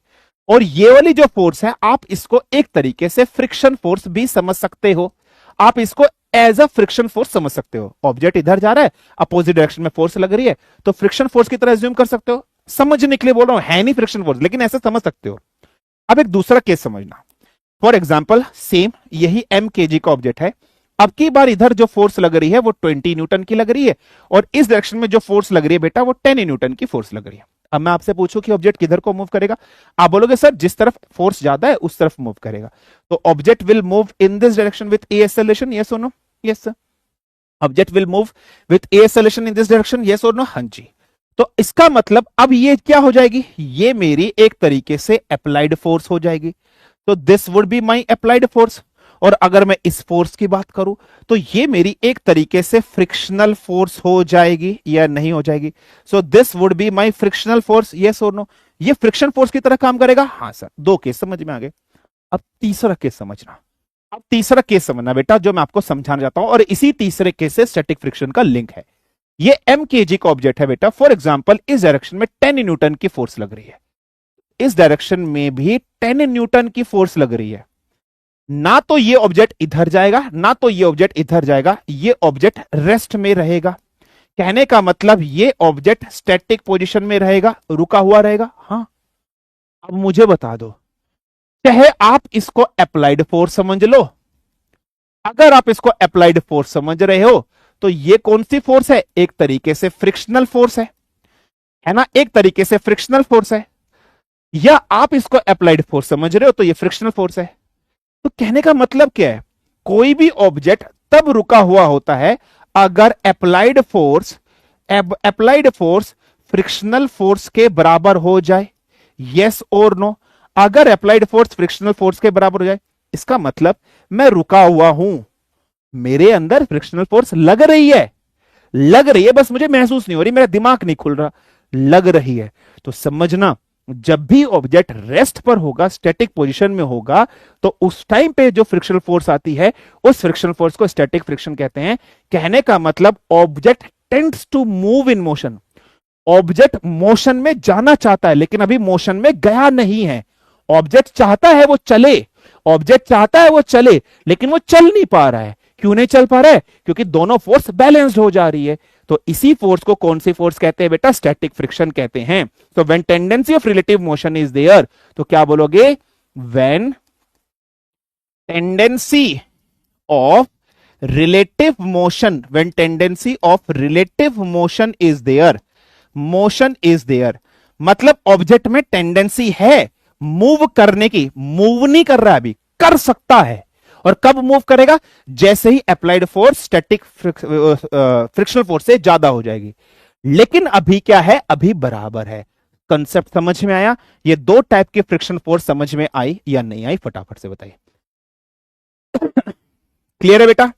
और ये वाली जो फोर्स है आप इसको एक तरीके से फ्रिक्शन फोर्स भी समझ सकते हो। आप इसको एज अ फ्रिक्शन फोर्स समझ सकते हो। ऑब्जेक्ट इधर जा रहा है, अपोजिट डायरेक्शन में फोर्स लग रही है, तो फ्रिक्शन फोर्स की तरह एज्यूम कर सकते हो। समझने के लिए बोल रहा हूं, है नहीं फ्रिक्शन फोर्स, लेकिन ऐसे समझ सकते हो। अब एक दूसरा केस समझना। फॉर एग्जाम्पल सेम यही एम के जी का ऑब्जेक्ट है। अब की बार इधर जो फोर्स लग रही है वो 20 न्यूटन की लग रही है, और इस डायरेक्शन में जो फोर्स लग रही है बेटा वो 10 न्यूटन की फोर्स लग रही है। अब मैं आपसे पूछूं कि ऑब्जेक्ट किधर को मूव करेगा, आप बोलोगे सर जिस तरफ फोर्स ज्यादा है उस तरफ मूव करेगा। तो object will move in this direction with a acceleration, yes और no? Yes sir. Object will move with a acceleration in this direction, yes और नो? हाँ जी। तो इसका मतलब अब ये क्या हो जाएगी, ये मेरी एक तरीके से अप्लाइड फोर्स हो जाएगी। तो this would be my applied force. और अगर मैं इस फोर्स की बात करूं तो ये मेरी एक तरीके से फ्रिक्शनल फोर्स हो जाएगी या नहीं हो जाएगी? So this would be my frictional force, yes और नो? ये फ्रिक्शन फोर्स की तरह काम करेगा? हाँ सर। दो केस समझ में आ गए। अब तीसरा केस समझना। अब तीसरा केस समझना बेटा, जो मैं आपको समझाना चाहता हूं, और इसी तीसरे केस से स्टैटिक फ्रिक्शन का लिंक है। ये एम के जी का ऑब्जेक्ट है बेटा। फॉर एग्जाम्पल इस डायरेक्शन में 10 न्यूटन की फोर्स लग रही है, इस डायरेक्शन में भी 10 न्यूटन की फोर्स लग रही है। ना तो ये ऑब्जेक्ट इधर जाएगा, ना तो ये ऑब्जेक्ट इधर जाएगा, ये ऑब्जेक्ट रेस्ट में रहेगा। कहने का मतलब ये ऑब्जेक्ट स्टैटिक पोजीशन में रहेगा, रुका हुआ रहेगा। हाँ, अब मुझे बता दो, चाहे आप इसको अप्लाइड फोर्स समझ लो, अगर आप इसको अप्लाइड फोर्स समझ रहे हो तो ये कौन सी फोर्स है? एक तरीके से फ्रिक्शनल फोर्स है ना? एक तरीके से फ्रिक्शनल फोर्स है। या आप इसको अप्लाइड फोर्स समझ रहे हो तो ये फ्रिक्शनल फोर्स है। तो कहने का मतलब क्या है, कोई भी ऑब्जेक्ट तब रुका हुआ होता है अगर अप्लाइड फोर्स फ्रिक्शनल फोर्स के बराबर हो जाए, यस और नो? अगर अप्लाइड फोर्स फ्रिक्शनल फोर्स के बराबर हो जाए, इसका मतलब मैं रुका हुआ हूं, मेरे अंदर फ्रिक्शनल फोर्स लग रही है, लग रही है, बस मुझे महसूस नहीं हो रही, मेरा दिमाग नहीं खुल रहा, लग रही है। तो समझना, जब भी ऑब्जेक्ट रेस्ट पर होगा, स्टैटिक पोजीशन में होगा, तो उस टाइम पे जो फ्रिक्शनल फोर्स आती है उस फ्रिक्शनल फोर्स को स्टैटिक फ्रिक्शन कहते हैं। कहने का मतलब object tends to move in motion. Object motion में जाना चाहता है लेकिन अभी मोशन में गया नहीं है। ऑब्जेक्ट चाहता है वो चले, ऑब्जेक्ट चाहता है वो चले, लेकिन वो चल नहीं पा रहा है। क्यों नहीं चल पा रहा है? क्योंकि दोनों फोर्स बैलेंस्ड हो जा रही है। तो इसी फोर्स को कौन सी फोर्स कहते हैं बेटा? स्टैटिक फ्रिक्शन कहते हैं। तो when tendency of relative motion is there, तो क्या बोलोगे? When tendency of relative motion, when tendency of relative motion is there, motion is there मतलब ऑब्जेक्ट में टेंडेंसी है मूव करने की, मूव नहीं कर रहा है अभी, कर सकता है। और कब मूव करेगा? जैसे ही applied force static frictional force से ज्यादा हो जाएगी। लेकिन अभी क्या है? अभी बराबर है। कंसेप्ट समझ में आया? ये दो टाइप की फ्रिक्शन फोर्स समझ में आई या नहीं आई, फटाफट से बताइए। क्लियर है बेटा?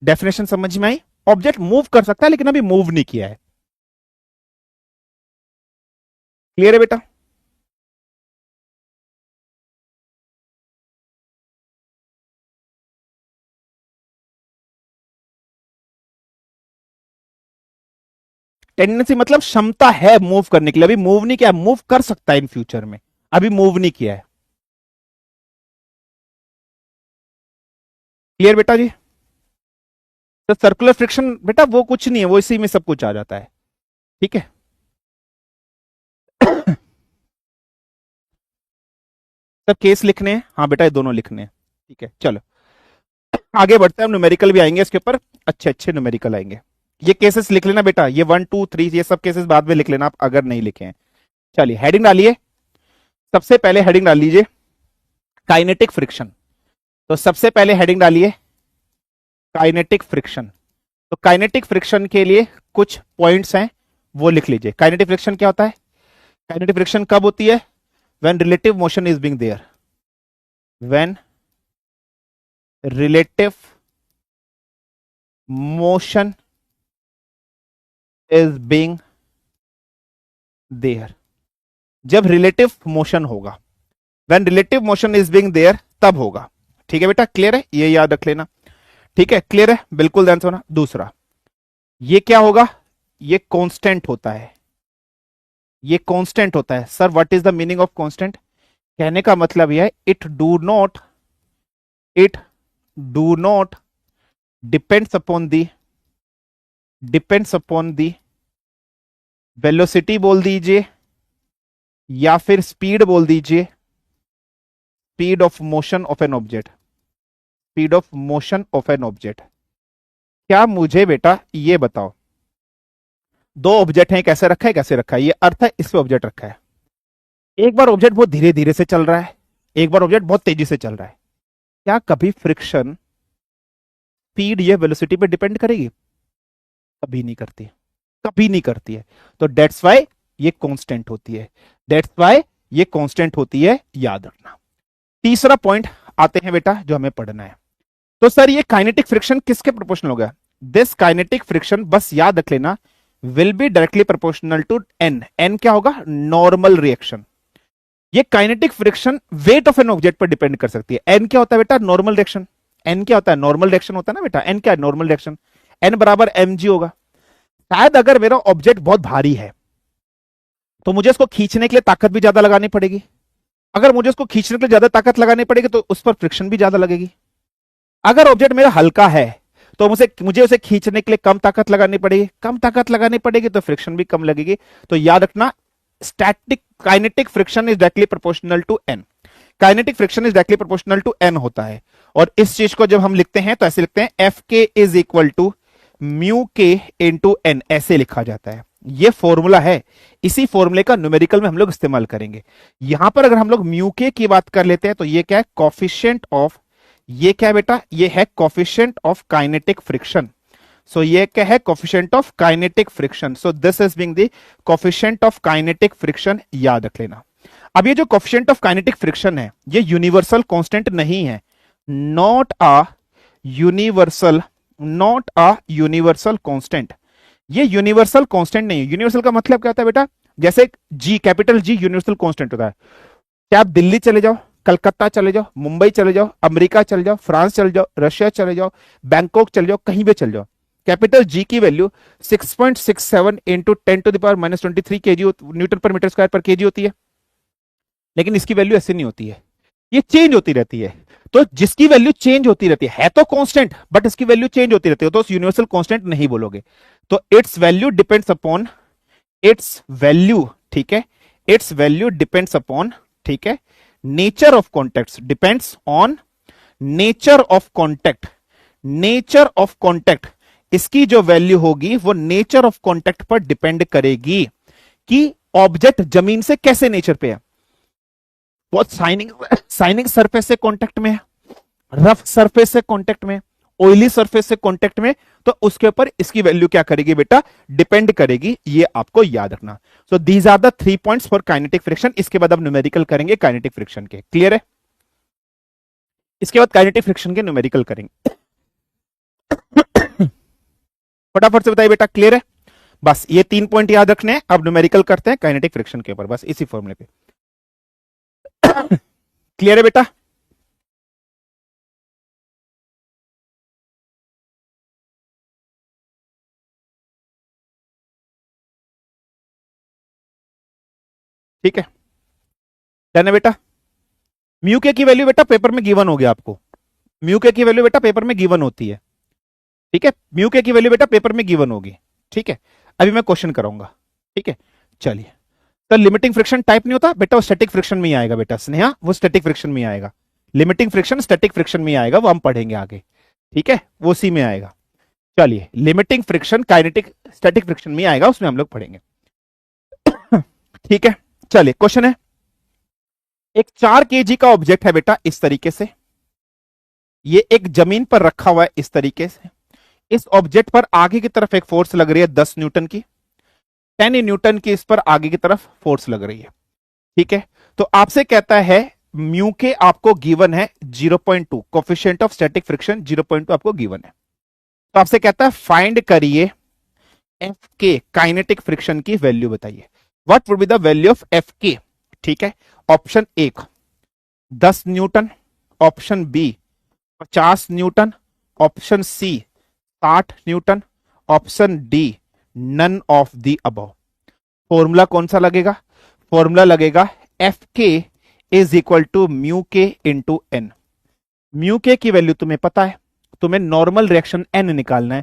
डेफिनेशन समझ में आई? ऑब्जेक्ट मूव कर सकता है लेकिन अभी मूव नहीं किया है। क्लियर है बेटा? टेंडेंसी मतलब क्षमता है मूव करने के लिए, अभी मूव नहीं किया, मूव कर सकता है इन फ्यूचर में, अभी मूव नहीं किया है। क्लियर बेटा जी? तो सर्कुलर फ्रिक्शन बेटा वो कुछ नहीं है, वो इसी में सब कुछ आ जाता है। ठीक है? सब केस लिखने हैं? हाँ बेटा ये दोनों लिखने हैं। ठीक है, चलो आगे बढ़ते हैं। हम न्यूमेरिकल भी आएंगे इसके ऊपर, अच्छे अच्छे न्यूमेरिकल आएंगे। ये केसेस लिख लेना बेटा, ये 1 2 3 ये सब केसेस बाद में लिख लेना आप अगर नहीं लिखे हैं। चलिए हेडिंग डालिए। सबसे पहले हेडिंग डाल लीजिए काइनेटिक फ्रिक्शन। तो सबसे पहले हेडिंग डालिए काइनेटिक फ्रिक्शन। तो काइनेटिक फ्रिक्शन के लिए कुछ पॉइंट्स हैं वो लिख लीजिए। काइनेटिक फ्रिक्शन क्या होता है? काइनेटिक फ्रिक्शन कब होती है? When relative motion is being there, when relative motion is being there, जब रिलेटिव मोशन होगा, when relative motion is being there तब होगा। ठीक है बेटा, क्लियर है, ये याद रख लेना। ठीक है, क्लियर है, बिल्कुल ध्यान से होना। दूसरा, ये क्या होगा? ये कांस्टेंट होता है, ये कांस्टेंट होता है। Sir what is the meaning of constant? कहने का मतलब यह है it do not depends upon the velocity बोल दीजिए या फिर स्पीड बोल दीजिए, speed of motion of an object, speed of motion of an object. क्या मुझे बेटा ये बताओ, दो ऑब्जेक्ट हैं, कैसे रखा है, कैसे रखा है, ये अर्थ है, इस पे ऑब्जेक्ट रखा है। एक बार ऑब्जेक्ट बहुत धीरे धीरे से चल रहा है, एक बार ऑब्जेक्ट बहुत तेजी से चल रहा है। क्या कभी फ्रिक्शन स्पीड या वेलोसिटी पे डिपेंड करेगी? कभी नहीं करती, कभी नहीं करती है। तो दैट्स वाई ये कांस्टेंट होती है, दैट्स वाई ये कांस्टेंट होती है, याद रखना। तीसरा पॉइंट आते हैं बेटा जो हमें पढ़ना है। तो सर ये काइनेटिक फ्रिक्शन किसके प्रोपोर्शनल होगा? दिस काइनेटिक फ्रिक्शन, बस याद रख लेना, will be directly proportional to N. N क्या होगा? Normal reaction. ये kinetic friction weight of an object पर डिपेंड कर सकती है। एन क्या होता है बेटा? Normal reaction. एन क्या होता है? नॉर्मल रिएक्शन होता है ना बेटा। एन क्या है? Normal reaction. एन बराबर mg होगा। शायद अगर मेरा ऑब्जेक्ट बहुत भारी है तो मुझे इसको खींचने के लिए ताकत भी ज्यादा लगानी पड़ेगी। अगर मुझे उसको खींचने के लिए ज्यादा ताकत लगानी पड़ेगी तो उस पर फ्रिक्शन भी ज्यादा लगेगी। अगर ऑब्जेक्ट मेरा हल्का है तो मुझे उसे खींचने के लिए कम ताकत लगानी पड़ेगी, कम ताकत लगानी पड़ेगी तो फ्रिक्शन भी कम लगेगी। तो याद रखना, static kinetic friction is directly proportional to N. Kinetic friction is directly proportional to N होता है। और इस चीज को जब हम लिखते हैं तो ऐसे लिखते हैं, F K is equal to mu K into N, ऐसे लिखा जाता है। ये फॉर्मूला है, इसी फॉर्मूले का न्यूमेरिकल में हम लोग इस्तेमाल करेंगे। यहां पर अगर हम लोग म्यू के की बात कर लेते हैं तो ये क्या है? कॉफिशिएंट ऑफ, ये क्या है बेटा? ये है कॉफिशिएंट ऑफ काइनेटिक फ्रिक्शन। सो ये क्या है? Coefficient of kinetic friction. So this is being the coefficient of kinetic friction, याद रख लेना। अब ये जो कॉफिशिएंट ऑफ काइनेटिक फ्रिक्शन है ये यूनिवर्सल कांस्टेंट नहीं है, नॉट अ यूनिवर्सल कांस्टेंट। ये यूनिवर्सल कांस्टेंट नहीं है। यूनिवर्सल का मतलब क्या होता है बेटा? जैसे जी, कैपिटल जी यूनिवर्सल कांस्टेंट होता है। क्या आप दिल्ली चले जाओ, कलकत्ता चले जाओ, मुंबई चले जाओ, अमेरिका चले जाओ, फ्रांस चले जाओ, रशिया चले जाओ, बैंकॉक चले जाओ, कहीं भी चले जाओ, कैपिटल जी की वैल्यू 6.67 इंटू 10⁻23 kg न्यूटन पर मीटर स्क्वायर पर केजी होती है। लेकिन इसकी वैल्यू ऐसे नहीं होती है, ये चेंज होती रहती है। तो जिसकी वैल्यू चेंज होती रहती है तो कांस्टेंट, बट इसकी वैल्यू चेंज होती रहती है, तो यूनिवर्सल कांस्टेंट नहीं बोलोगे। तो it's value depends upon its value, ठीक है, इट्स वैल्यू डिपेंड्स अपॉन, ठीक है, nature of contact, depends on nature of contact. Nature of contact, इसकी जो वैल्यू होगी वो नेचर ऑफ कॉन्टेक्ट पर डिपेंड करेगी कि ऑब्जेक्ट जमीन से कैसे नेचर पे है। बहुत साइनिंग सरफेस से कांटेक्ट में है, रफ सरफेस से कांटेक्ट में, ऑयली सरफेस से कांटेक्ट में, तो उसके ऊपर इसकी वैल्यू क्या करेगी बेटा? डिपेंड करेगी। ये आपको याद रखना। So these are the 3 points for kinetic friction. इसके बाद अब न्यूमेरिकल करेंगे काइनेटिक फ्रिक्शन के, क्लियर है? इसके बाद काइनेटिक फ्रिक्शन के न्यूमेरिकल करेंगे। फटाफट से बताइए बेटा, क्लियर है? बस ये 3 पॉइंट याद रखने हैं। अब न्यूमेरिकल करते हैं काइनेटिक फ्रिक्शन के ऊपर, बस इसी फॉर्मूले पे। क्लियर है बेटा? ठीक है, डन है बेटा? म्यू के की वैल्यू बेटा पेपर में गिवन हो गया आपको। म्यू के की वैल्यू बेटा पेपर में गिवन होती है, ठीक है? म्यू के की वैल्यू बेटा पेपर में गिवन होगी, ठीक है? अभी मैं क्वेश्चन कराऊंगा, ठीक है? चलिए, तो लिमिटिंग फ्रिक्शन टाइप नहीं होता बेटा, वो स्टैटिक फ्रिक्शन में ही आएगा बेटा, स्नेहा, वो स्टैटिक फ्रिक्शन में आएगा। लिमिटिंग फ्रिक्शन स्टैटिक फ्रिक्शन में आएगा, वो हम पढ़ेंगे आगे, ठीक है? वो उसी में आएगा। चलिए, limiting friction kinetic static friction में आएगा, उसमें हम लोग पढ़ेंगे। ठीक है, चलिए क्वेश्चन है, एक 4 kg का ऑब्जेक्ट है बेटा इस तरीके से, ये एक जमीन पर रखा हुआ है इस तरीके से। इस ऑब्जेक्ट पर आगे की तरफ एक फोर्स लग रही है 10 न्यूटन की, 10 न्यूटन की इस पर आगे की तरफ फोर्स लग रही है। ठीक है, तो आपसे कहता है म्यू के आपको गिवन है 0.2, कोफिशिएंट ऑफ स्टैटिक फ्रिक्शन 0.2 आपको गिवन है। तो आपसे कहता है फाइंड करिए एफ के काइनेटिक फ्रिक्शन की वैल्यू बताइए। What would be the value of F K? ठीक है, ऑप्शन एक 10 newton, option B 50 newton, option C 60 newton, option D none of the above. Formula कौन सा लगेगा? फॉर्मूला लगेगा F K is equal to mu K into N. Mu K की value तुम्हें पता है, तुम्हें नॉर्मल रिएक्शन एन निकालना है।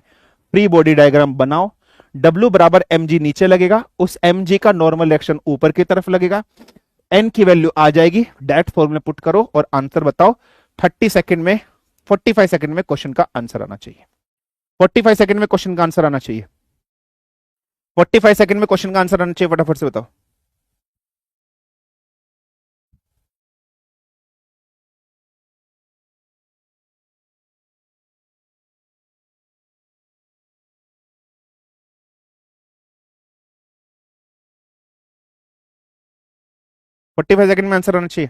फ्री बॉडी डायग्राम बनाओ, W बराबर mg नीचे लगेगा, उस mg का नॉर्मल रिएक्शन ऊपर की तरफ लगेगा, n की वैल्यू आ जाएगी, डायरेक्ट फॉर्मूला पुट करो और आंसर बताओ। 30 सेकंड में 45 सेकंड में क्वेश्चन का आंसर आना चाहिए। 45 सेकंड में क्वेश्चन का आंसर आना चाहिए। 45 सेकंड में क्वेश्चन का आंसर आना चाहिए, फटाफट से बताओ। फोर्टी फाइव सेकंड में आंसर आना चाहिए।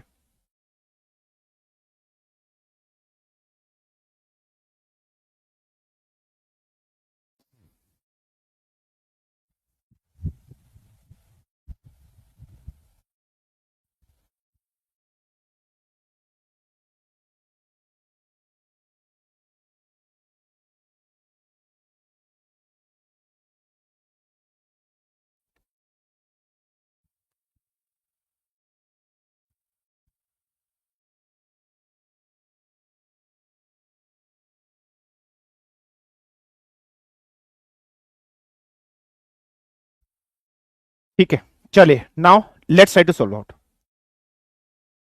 ठीक है, चलिए now let's try to solve out.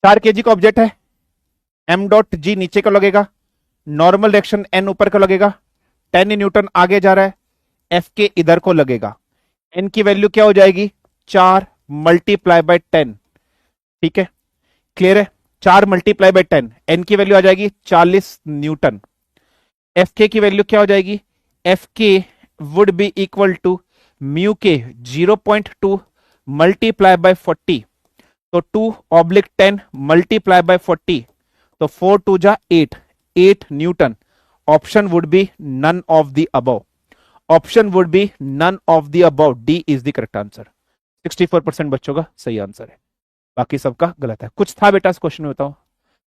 4 kg का ऑब्जेक्ट है, m डॉट जी नीचे का लगेगा, नॉर्मल रिएक्शन n ऊपर का लगेगा, 10 न्यूटन आगे जा रहा है, एफ के इधर को लगेगा। n की वैल्यू क्या हो जाएगी? 4 मल्टीप्लाई बाय 10। ठीक है, क्लियर है? 4 मल्टीप्लाई बाय 10, n की वैल्यू आ जाएगी 40 न्यूटन। एफ के की वैल्यू क्या हो जाएगी? F K would be equal to mu K 0.2 multiply by 40, तो 2/10 मल्टीप्लाई बाय 40, तो 4 2 जा 8, 8 newton. Option would be none of the above. Option would be none of the above, D is the correct answer. 64% बच्चों का सही answer है, बाकी सबका गलत है। कुछ था बेटा इस क्वेश्चन में? बताओ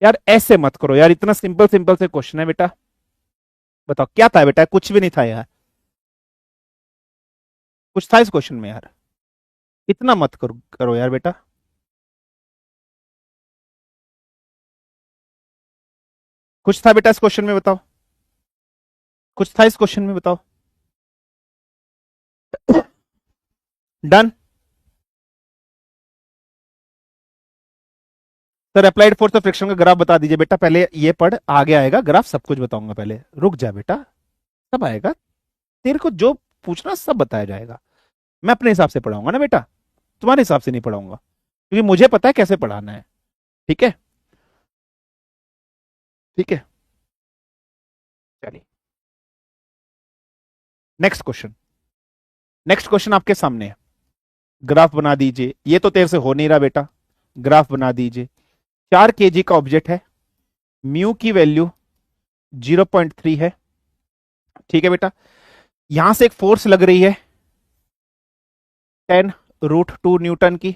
यार, ऐसे मत करो यार, इतना सिंपल सिंपल से क्वेश्चन है बेटा। बताओ क्या था बेटा? कुछ भी नहीं था यार, कुछ था इस क्वेश्चन में यार? इतना मत करो यार बेटा। कुछ था बेटा इस क्वेश्चन में? बताओ, कुछ था इस क्वेश्चन में? बताओ। Done sir. Applied force of friction का ग्राफ बता दीजिए बेटा। पहले ये पढ़, आगे आएगा ग्राफ, सब कुछ बताऊंगा। पहले रुक जा बेटा, सब आएगा। तेरे को जो पूछना सब बताया जाएगा। मैं अपने हिसाब से पढ़ाऊंगा ना बेटा, तुम्हारे हिसाब से नहीं पढ़ाऊंगा, क्योंकि मुझे पता है कैसे पढ़ाना है। ठीक है, ठीक है, चलिए नेक्स्ट क्वेश्चन। नेक्स्ट क्वेश्चन आपके सामने है, ग्राफ बना दीजिए। ये तो तेरे से हो नहीं रहा बेटा, ग्राफ बना दीजिए। 4 kg का ऑब्जेक्ट है, म्यू की वैल्यू 0.3 है। ठीक है बेटा, यहां से एक फोर्स लग रही है 10√2 न्यूटन की।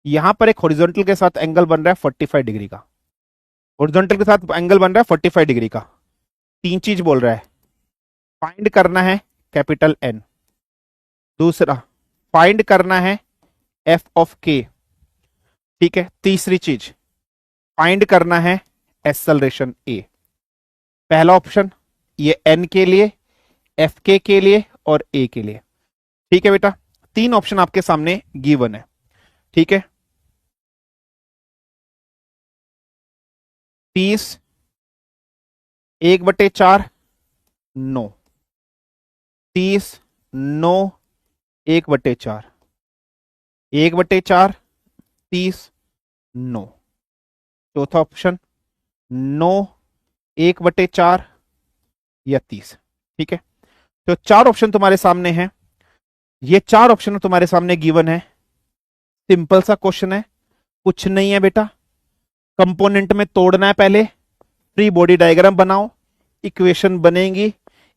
यहां पर एक हॉरिजॉन्टल के साथ एंगल बन रहा है 45 डिग्री का। हॉरिजॉन्टल के साथ एंगल बन रहा है 45 डिग्री का। तीन चीज बोल रहा है, फाइंड करना है कैपिटल एन, दूसरा फाइंड करना है एफ ऑफ के, ठीक है, तीसरी चीज फाइंड करना है एक्सेलरेशन ए। पहला ऑप्शन ये एन के लिए, एफ के लिए और ए के लिए। ठीक है बेटा, तीन ऑप्शन आपके सामने गिवन है। ठीक है, 30 1/4 9, 30 9 1/4, 1/4 30 9। चौथा ऑप्शन 9 1/4 या 30। ठीक है, तो चार ऑप्शन तुम्हारे सामने हैं। ये चार ऑप्शन तुम्हारे सामने गिवन है, सिंपल सा क्वेश्चन है, कुछ नहीं है बेटा। कंपोनेंट में तोड़ना है, पहले फ्री बॉडी डायग्राम बनाओ, इक्वेशन बनेगी,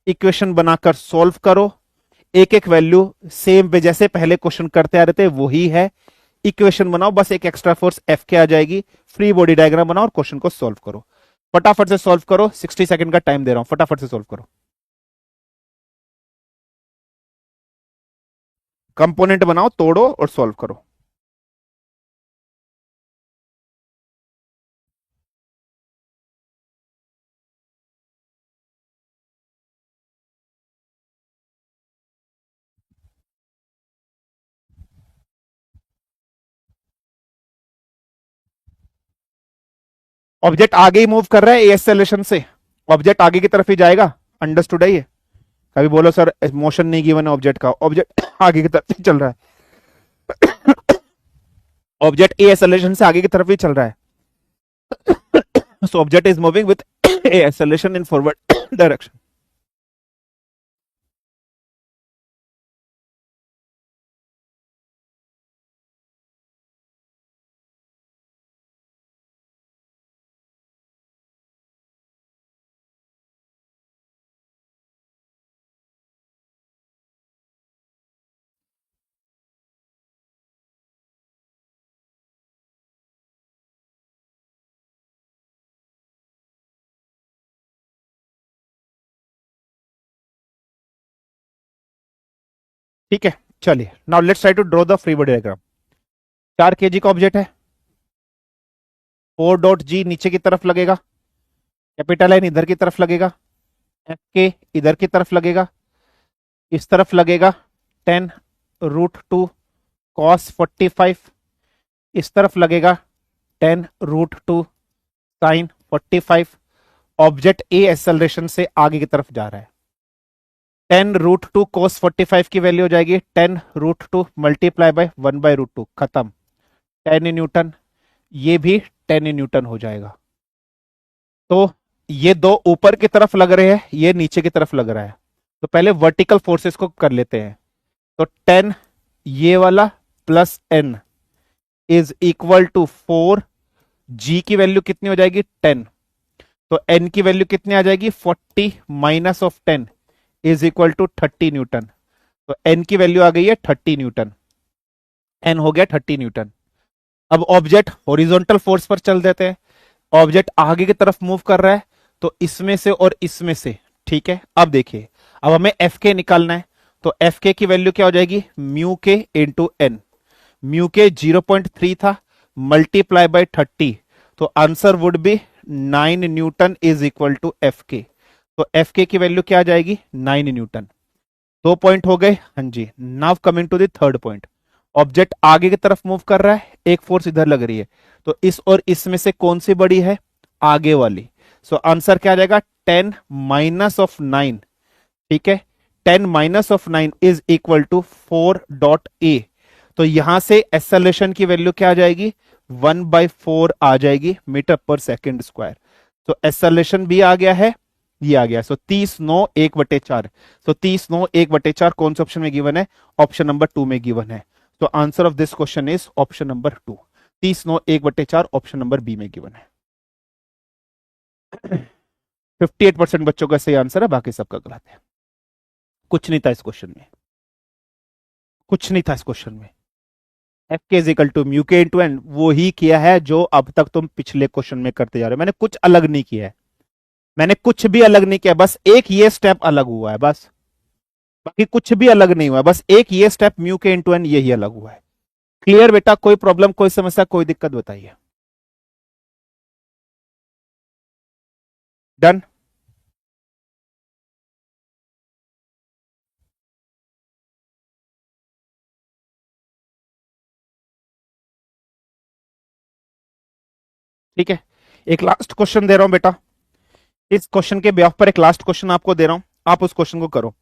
इक्वेशन बनाकर सॉल्व करो, एक एक वैल्यू सेम पे जैसे पहले क्वेश्चन करते आ रहे थे वही है, इक्वेशन बनाओ, बस एक एक्स्ट्रा फोर्स एफ के आ जाएगी, फ्री बॉडी डायग्राम बनाओ और क्वेश्चन को सॉल्व करो। फटाफट से सॉल्व करो, 60 सेकंड का टाइम दे रहा हूं, फटाफट से सॉल्व करो। कंपोनेंट बनाओ, तोड़ो और सॉल्व करो। ऑब्जेक्ट आगे ही मूव कर रहा है ए एक्सेलरेशन से, ऑब्जेक्ट आगे की तरफ ही जाएगा, अंडरस्टूड है ये? कभी बोलो सर मोशन नहीं गिवन है ऑब्जेक्ट का, ऑब्जेक्ट आगे की तरफ ही चल रहा है, ऑब्जेक्ट ए एक्सेलरेशन से आगे की तरफ ही चल रहा है, so object is moving with a acceleration in forward direction. ठीक है, चलिए now let's try to draw the free body diagram. 4 kg का ऑब्जेक्ट है, 4.g नीचे की तरफ लगेगा, कैपिटल एन इधर की तरफ लगेगा, एफ के इधर की तरफ लगेगा, इस तरफ लगेगा 10√2 cos 45, इस तरफ लगेगा 10√2 sin 45। ऑब्जेक्ट ए एक्सेलरेशन से आगे की तरफ जा रहा है, 10√2 cos 45 की वैल्यू हो जाएगी 10√2 मल्टीप्लाई बाय 1/√2, खत्म, 10 न्यूटन, ये भी 10 न्यूटन हो जाएगा। तो ये दो ऊपर की तरफ लग रहे हैं, ये नीचे की तरफ लग रहा है, तो पहले वर्टिकल फोर्सेस को कर लेते हैं। तो 10 ये वाला plus n is equal to 4, g की वैल्यू कितनी हो जाएगी 10, तो n की वैल्यू कितनी आ जाएगी 40 minus of 10 is equal to 30 newton, तो n की वैल्यू आ गई है 30 न्यूटन, n हो गया 30 न्यूटन। अब ऑब्जेक्ट हॉरिजॉन्टल फोर्स पर चल देते हैं, ऑब्जेक्ट आगे की तरफ मूव कर रहा है, तो इसमें से और इसमें से, ठीक है। अब देखिए, अब हमें एफ के निकालना है, तो एफ के की वैल्यू क्या हो जाएगी mu K into N, mu के 0.3 था, मल्टीप्लाई बाय 30, तो answer would be 9 newton is equal to F K, तो एफ के की वैल्यू क्या आ जाएगी 9 न्यूटन। 2 पॉइंट हो गए, हाँ जी। Now coming to the third point, object आगे की तरफ मूव कर रहा है, एक फोर्स इधर लग रही है, तो इस और इसमें से कौन सी बड़ी है, आगे वाली, सो आंसर क्या आ जाएगा 10 माइनस ऑफ 9, ठीक है, 10 minus of 9 is equal to 4.a, तो यहां से एक्सेलरेशन की वैल्यू क्या आ जाएगी 1/4 आ जाएगी मीटर पर सेकेंड स्क्वायर, तो एक्सेलरेशन भी आ गया है, ये आ गया, सो 30/9 1/4, सो 30/9 1/4 कौन से ऑप्शन में गिवन है, ऑप्शन नंबर 2 में गिवन है, तो answer of this question is option number 2, 30/9 1/4 option number B में गिवन है। 58% बच्चों का सही आंसर है, बाकी सबका गलत है। कुछ नहीं था इस क्वेश्चन में, कुछ नहीं था इस क्वेश्चन में, F K is equal to mu K into N, वो ही किया है जो अब तक तुम पिछले क्वेश्चन में करते जा रहे हो, मैंने कुछ अलग नहीं किया है, मैंने कुछ भी अलग नहीं किया, बस एक ये स्टेप अलग हुआ है बस, बाकी कुछ भी अलग नहीं हुआ है, बस एक ये step mu K into N यही अलग हुआ है। क्लियर बेटा, कोई प्रॉब्लम, कोई समस्या, कोई दिक्कत बताइए। डन। ठीक है, एक लास्ट क्वेश्चन दे रहा हूं बेटा, इस क्वेश्चन के बेस पर एक लास्ट क्वेश्चन आपको दे रहा हूं, आप उस क्वेश्चन को करो।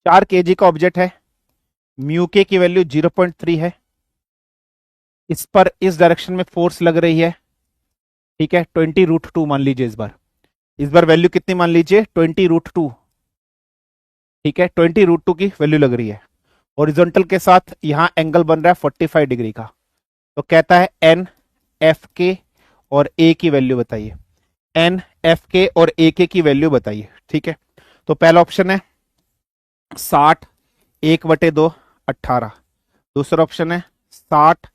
4 kg का ऑब्जेक्ट है, म्यू के की वैल्यू 0.3 है, इस पर इस डायरेक्शन में फोर्स लग रही है, ठीक है, 20√2 मान लीजिए इस बार, इस बार वैल्यू कितनी मान लीजिए 20√2। ठीक है, 20√2 की वैल्यू लग रही है। हॉरिजॉन्टल के साथ यहां एंगल बन रहा है 45 डिग्री का। तो कहता है एन एफ के और ए की वैल्यू बताइए। एन एफ के और ए के की वैल्यू बताइए। ठीक है, तो पहला ऑप्शन है 60, 1/2 18। दूसरा ऑप्शन है 60,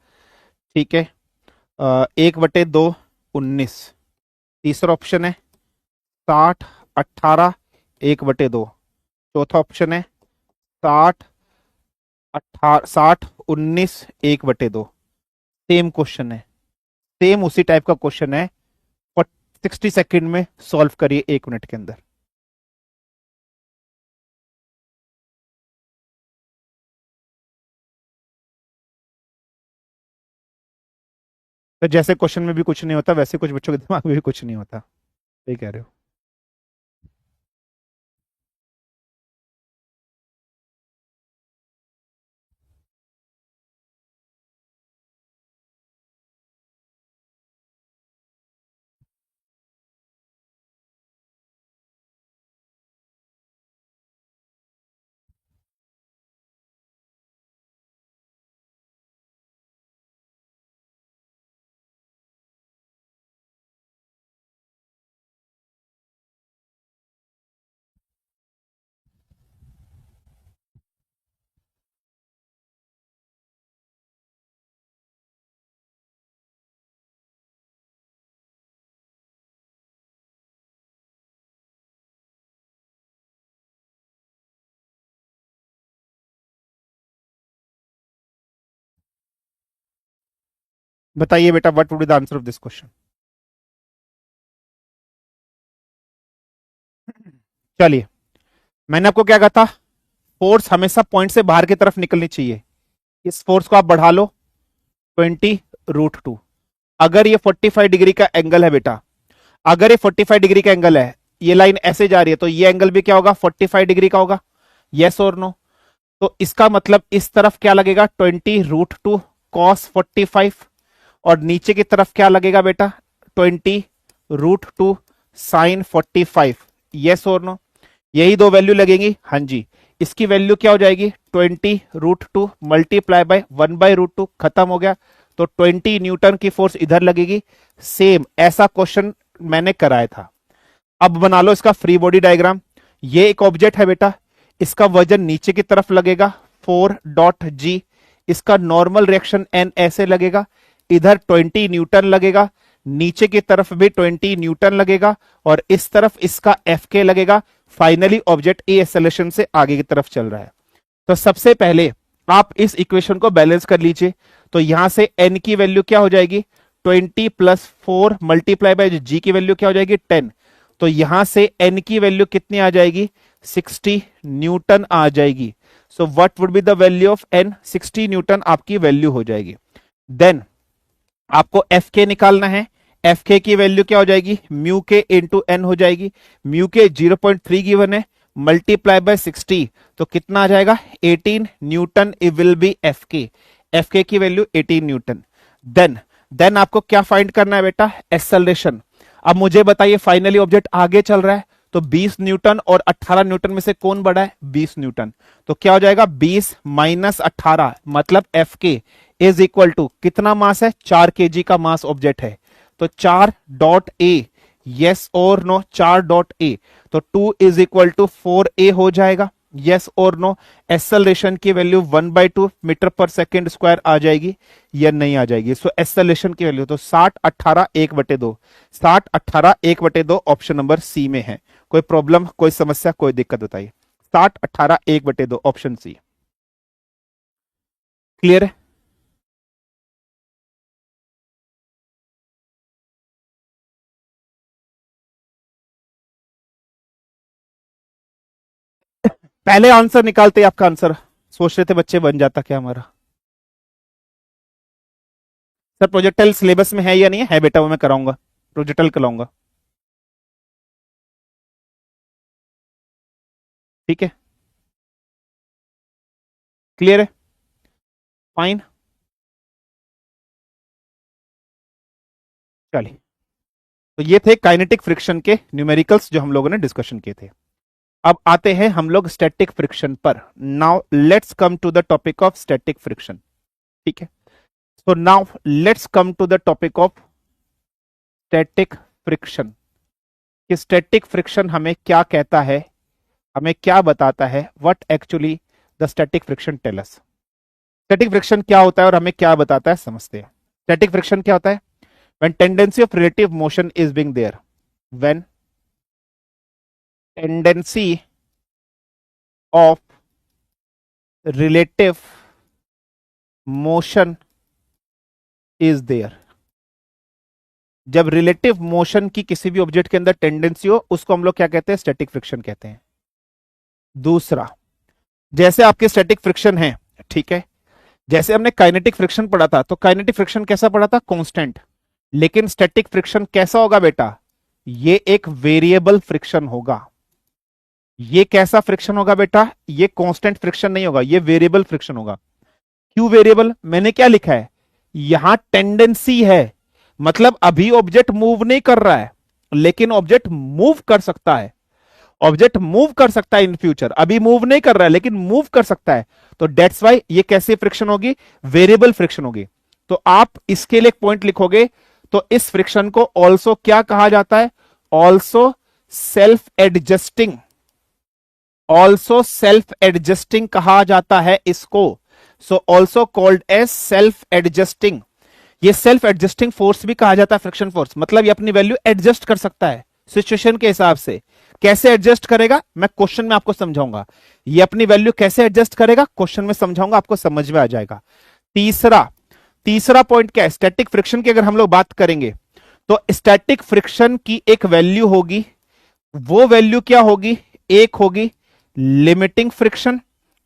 ठीक है, 1/2 19। तीसरा ऑप्शन है 60 18 1/2। चौथा ऑप्शन है 60 18 60 19 1/2। सेम क्वेश्चन है, सेम उसी टाइप का क्वेश्चन है। 60 सेकंड में सॉल्व करिए, 1 मिनट के अंदर। तो जैसे क्वेश्चन में भी कुछ नहीं होता, वैसे कुछ बच्चों के दिमाग में भी कुछ नहीं होता। सही कह रहे हो। बताइए बेटा, what would be the answer of this question. चलिए, मैंने आपको क्या कहा था, फोर्स हमेशा पॉइंट से बाहर की तरफ निकलनी चाहिए। इस फोर्स को आप बढ़ा लो 20√2। अगर ये 45 डिग्री का एंगल है बेटा, अगर ये 45 डिग्री का एंगल है, ये लाइन ऐसे जा रही है, तो ये एंगल भी क्या होगा, 45 डिग्री का होगा। यस और नो? तो इसका मतलब इस तरफ क्या लगेगा, 20√2 cos 45। और नीचे की तरफ क्या लगेगा बेटा, 20√2 sin 45। यस और नो? यही दो वैल्यू लगेंगी। हाँ जी, इसकी वैल्यू क्या हो जाएगी, 20√2 मल्टीप्लाई बाय 1/√2। खत्म हो गया। तो 20 न्यूटन की फोर्स इधर लगेगी। सेम ऐसा क्वेश्चन मैंने कराया था। अब बना लो इसका फ्री बॉडी डायग्राम। ये एक ऑब्जेक्ट है बेटा, इसका वजन नीचे की तरफ लगेगा 4.g। इसका नॉर्मल रिएक्शन एन ऐसे लगेगा, इधर 20 न्यूटन लगेगा, नीचे की तरफ भी 20 न्यूटन लगेगा, और इस तरफ इसका एफ के लगेगा। फाइनली ऑब्जेक्ट ए एक्सेलरेशन से आगे की तरफ चल रहा है। तो सबसे पहले आप इस इक्वेशन को बैलेंस कर लीजिए। तो यहां से एन की वैल्यू क्या हो जाएगी, 20 + 4 मल्टीप्लाई बाय जी की वैल्यू क्या हो जाएगी, 10। तो यहां से एन की वैल्यू कितनी आ जाएगी, 60 न्यूटन आ जाएगी। So what would be the value of N, 60 newton आपकी वैल्यू हो जाएगी। देन आपको एफ के निकालना है। एफ के की वैल्यू क्या हो जाएगी, म्यू के इंटू एन हो जाएगी। म्यू के 0.3 गिवन है, मल्टीप्लाई बाय 60, तो कितना आ जाएगा, 18 Newton it will be F K. F के की वैल्यू 18 न्यूटन। देन देन आपको क्या फाइंड करना है बेटा, एक्सेलरेशन। अब मुझे बताइए, फाइनली ऑब्जेक्ट आगे चल रहा है, तो 20 न्यूटन और 18 न्यूटन में से कौन बड़ा है, 20 न्यूटन। तो क्या हो जाएगा, 20 - 18, मतलब F K is equal to कितना मास है, 4 kg का मास ऑब्जेक्ट है। तो 4.a, यस और नो, 4.a। तो 2 = 4a हो जाएगा। यस और नो? एक्सेलरेशन की value 1/2 metre per second square आ जाएगी या नहीं आ जाएगी। सो एक्सेलरेशन की वैल्यू तो 60 18 1/2, 60 18 1/2 ऑप्शन नंबर सी में है। कोई प्रॉब्लम, कोई समस्या, कोई दिक्कत बताइए। 60 18 1/2 ऑप्शन सी। क्लियर है? पहले आंसर निकालते ही आपका आंसर सोच रहे थे बच्चे बन जाता क्या हमारा। सर प्रोजेक्टाइल सिलेबस में है या नहीं है बेटा, वो मैं कराऊंगा, प्रोजेक्टाइल कराऊंगा। ठीक है, क्लियर है, फाइन। चलिए, तो ये थे काइनेटिक फ्रिक्शन के न्यूमेरिकल्स जो हम लोगों ने डिस्कशन किए थे। अब आते हैं हम लोग स्टैटिक फ्रिक्शन पर। Now let's come to the topic of static friction. ठीक है, so now let's come to the topic of static friction. कि स्टैटिक फ्रिक्शन हमें क्या कहता है, हमें क्या बताता है, what actually the static friction tell us. Static friction क्या होता है और हमें क्या बताता है, समझते हैं। स्टैटिक फ्रिक्शन क्या होता है? when tendency of relative motion is being there, when tendency of relative motion is there, जब रिलेटिव मोशन की किसी भी ऑब्जेक्ट के अंदर टेंडेंसी हो उसको हम लोग क्या कहते हैं, स्टैटिक फ्रिक्शन कहते हैं। दूसरा, जैसे आपके स्टैटिक फ्रिक्शन है, ठीक है, जैसे हमने काइनेटिक फ्रिक्शन पढ़ा था, तो काइनेटिक फ्रिक्शन कैसा पढ़ा था, कांस्टेंट। लेकिन स्टैटिक फ्रिक्शन कैसा होगा बेटा, ये एक वेरिएबल फ्रिक्शन होगा। ये कैसा फ्रिक्शन होगा बेटा, ये कांस्टेंट फ्रिक्शन नहीं होगा, ये वेरिएबल फ्रिक्शन होगा। क्यों वेरिएबल? मैंने क्या लिखा है, यहां टेंडेंसी है, मतलब अभी ऑब्जेक्ट मूव नहीं कर रहा है, लेकिन ऑब्जेक्ट मूव कर सकता है। ऑब्जेक्ट मूव कर सकता है इन फ्यूचर, अभी मूव नहीं कर रहा है लेकिन मूव कर सकता है। तो डेट्स वाई ये कैसी फ्रिक्शन होगी, वेरिएबल फ्रिक्शन होगी। तो आप इसके लिए एक पॉइंट लिखोगे, तो इस फ्रिक्शन को ऑल्सो क्या कहा जाता है, also self adjusting, also self adjusting कहा जाता है इसको। So also called as self adjusting. ये सेल्फ एडजस्टिंग फोर्स भी कहा जाता है फ्रिक्शन फोर्स, मतलब ये अपनी वैल्यू एडजस्ट कर सकता है सिचुएशन के हिसाब से। कैसे एडजस्ट करेगा, मैं क्वेश्चन में आपको समझाऊंगा। ये अपनी वैल्यू कैसे एडजस्ट करेगा, क्वेश्चन में समझाऊंगा, आपको समझ में आ जाएगा। तीसरा पॉइंट क्या है, स्टैटिक फ्रिक्शन की अगर हम लोग बात करेंगे, तो स्टैटिक फ्रिक्शन की एक वैल्यू होगी, वो वैल्यू क्या होगी, एक होगी लिमिटिंग फ्रिक्शन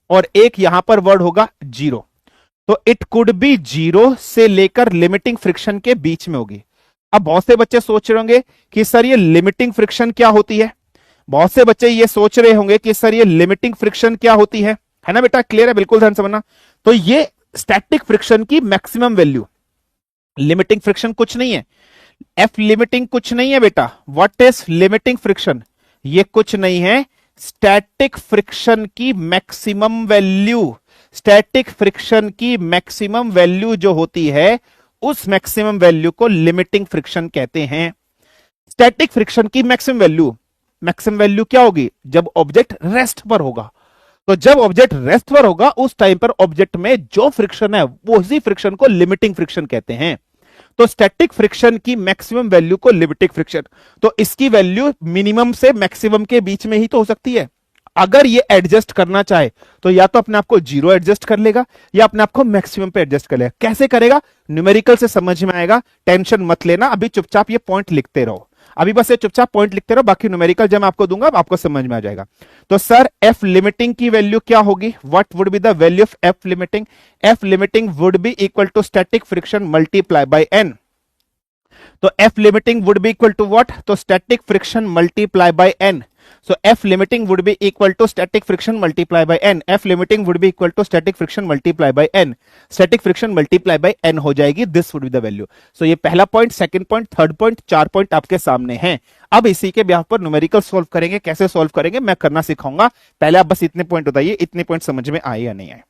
और एक यहां पर वर्ड होगा जीरो। तो इट कुड बी जीरो से लेकर लिमिटिंग फ्रिक्शन के बीच में होगी। अब बहुत से बच्चे सोच रहे होंगे कि सर ये लिमिटिंग फ्रिक्शन क्या होती है, बहुत से बच्चे ये सोच रहे होंगे कि सर ये लिमिटिंग फ्रिक्शन क्या होती है ना बेटा, क्लियर है, बिल्कुल ध्यान समझना। तो ये स्टैटिक फ्रिक्शन की मैक्सिमम वैल्यू, लिमिटिंग फ्रिक्शन कुछ नहीं है, एफ लिमिटिंग कुछ नहीं है बेटा। व्हाट इज लिमिटिंग फ्रिक्शन, ये कुछ नहीं है, स्टैटिक फ्रिक्शन की मैक्सिमम वैल्यू। स्टैटिक फ्रिक्शन की मैक्सिमम वैल्यू जो होती है, उस मैक्सिमम वैल्यू को लिमिटिंग फ्रिक्शन कहते हैं। स्टैटिक फ्रिक्शन की मैक्सिमम वैल्यू क्या होगी, जब ऑब्जेक्ट रेस्ट पर होगा। तो जब ऑब्जेक्ट रेस्ट पर होगा उस टाइम पर ऑब्जेक्ट में जो फ्रिक्शन है वो उसी फ्रिक्शन को लिमिटिंग फ्रिक्शन कहते हैं। तो स्टैटिक फ्रिक्शन की मैक्सिमम वैल्यू को लिमिटिंग फ्रिक्शन, तो इसकी वैल्यू मिनिमम से मैक्सिमम के बीच में ही तो हो सकती है। अगर ये एडजस्ट करना चाहे तो या तो अपने आप को जीरो एडजस्ट कर लेगा या अपने आप को मैक्सिमम पे एडजस्ट कर लेगा। कैसे करेगा, न्यूमेरिकल से समझ में आएगा, टेंशन मत लेना, अभी चुपचाप ये पॉइंट लिखते रहो, अभी बस ये चुपचाप पॉइंट लिखते रहो, बाकी न्यूमेरिकल जब मैं आपको दूंगा आपको समझ में आ जाएगा। तो सर एफ लिमिटिंग की वैल्यू क्या होगी, what would be the value of F limiting, F limiting would be equal to static friction multiply by N. तो F limiting would be equal to what, तो static friction multiply by N. So F limiting would be equal to static friction multiply by n. F limiting would be equal to static friction multiply by n. Static friction multiply by n हो जाएगी, this would be the value. So ये पहला point, second point, third point, 4 point आपके सामने हैं। अब इसी के ब्याह पर न्यूमेरिकल सॉल्व करेंगे, कैसे सॉल्व करेंगे मैं करना सिखाऊंगा। पहले आप बस इतने पॉइंट बताइए, इतने पॉइंट समझ में आए या नहीं आए।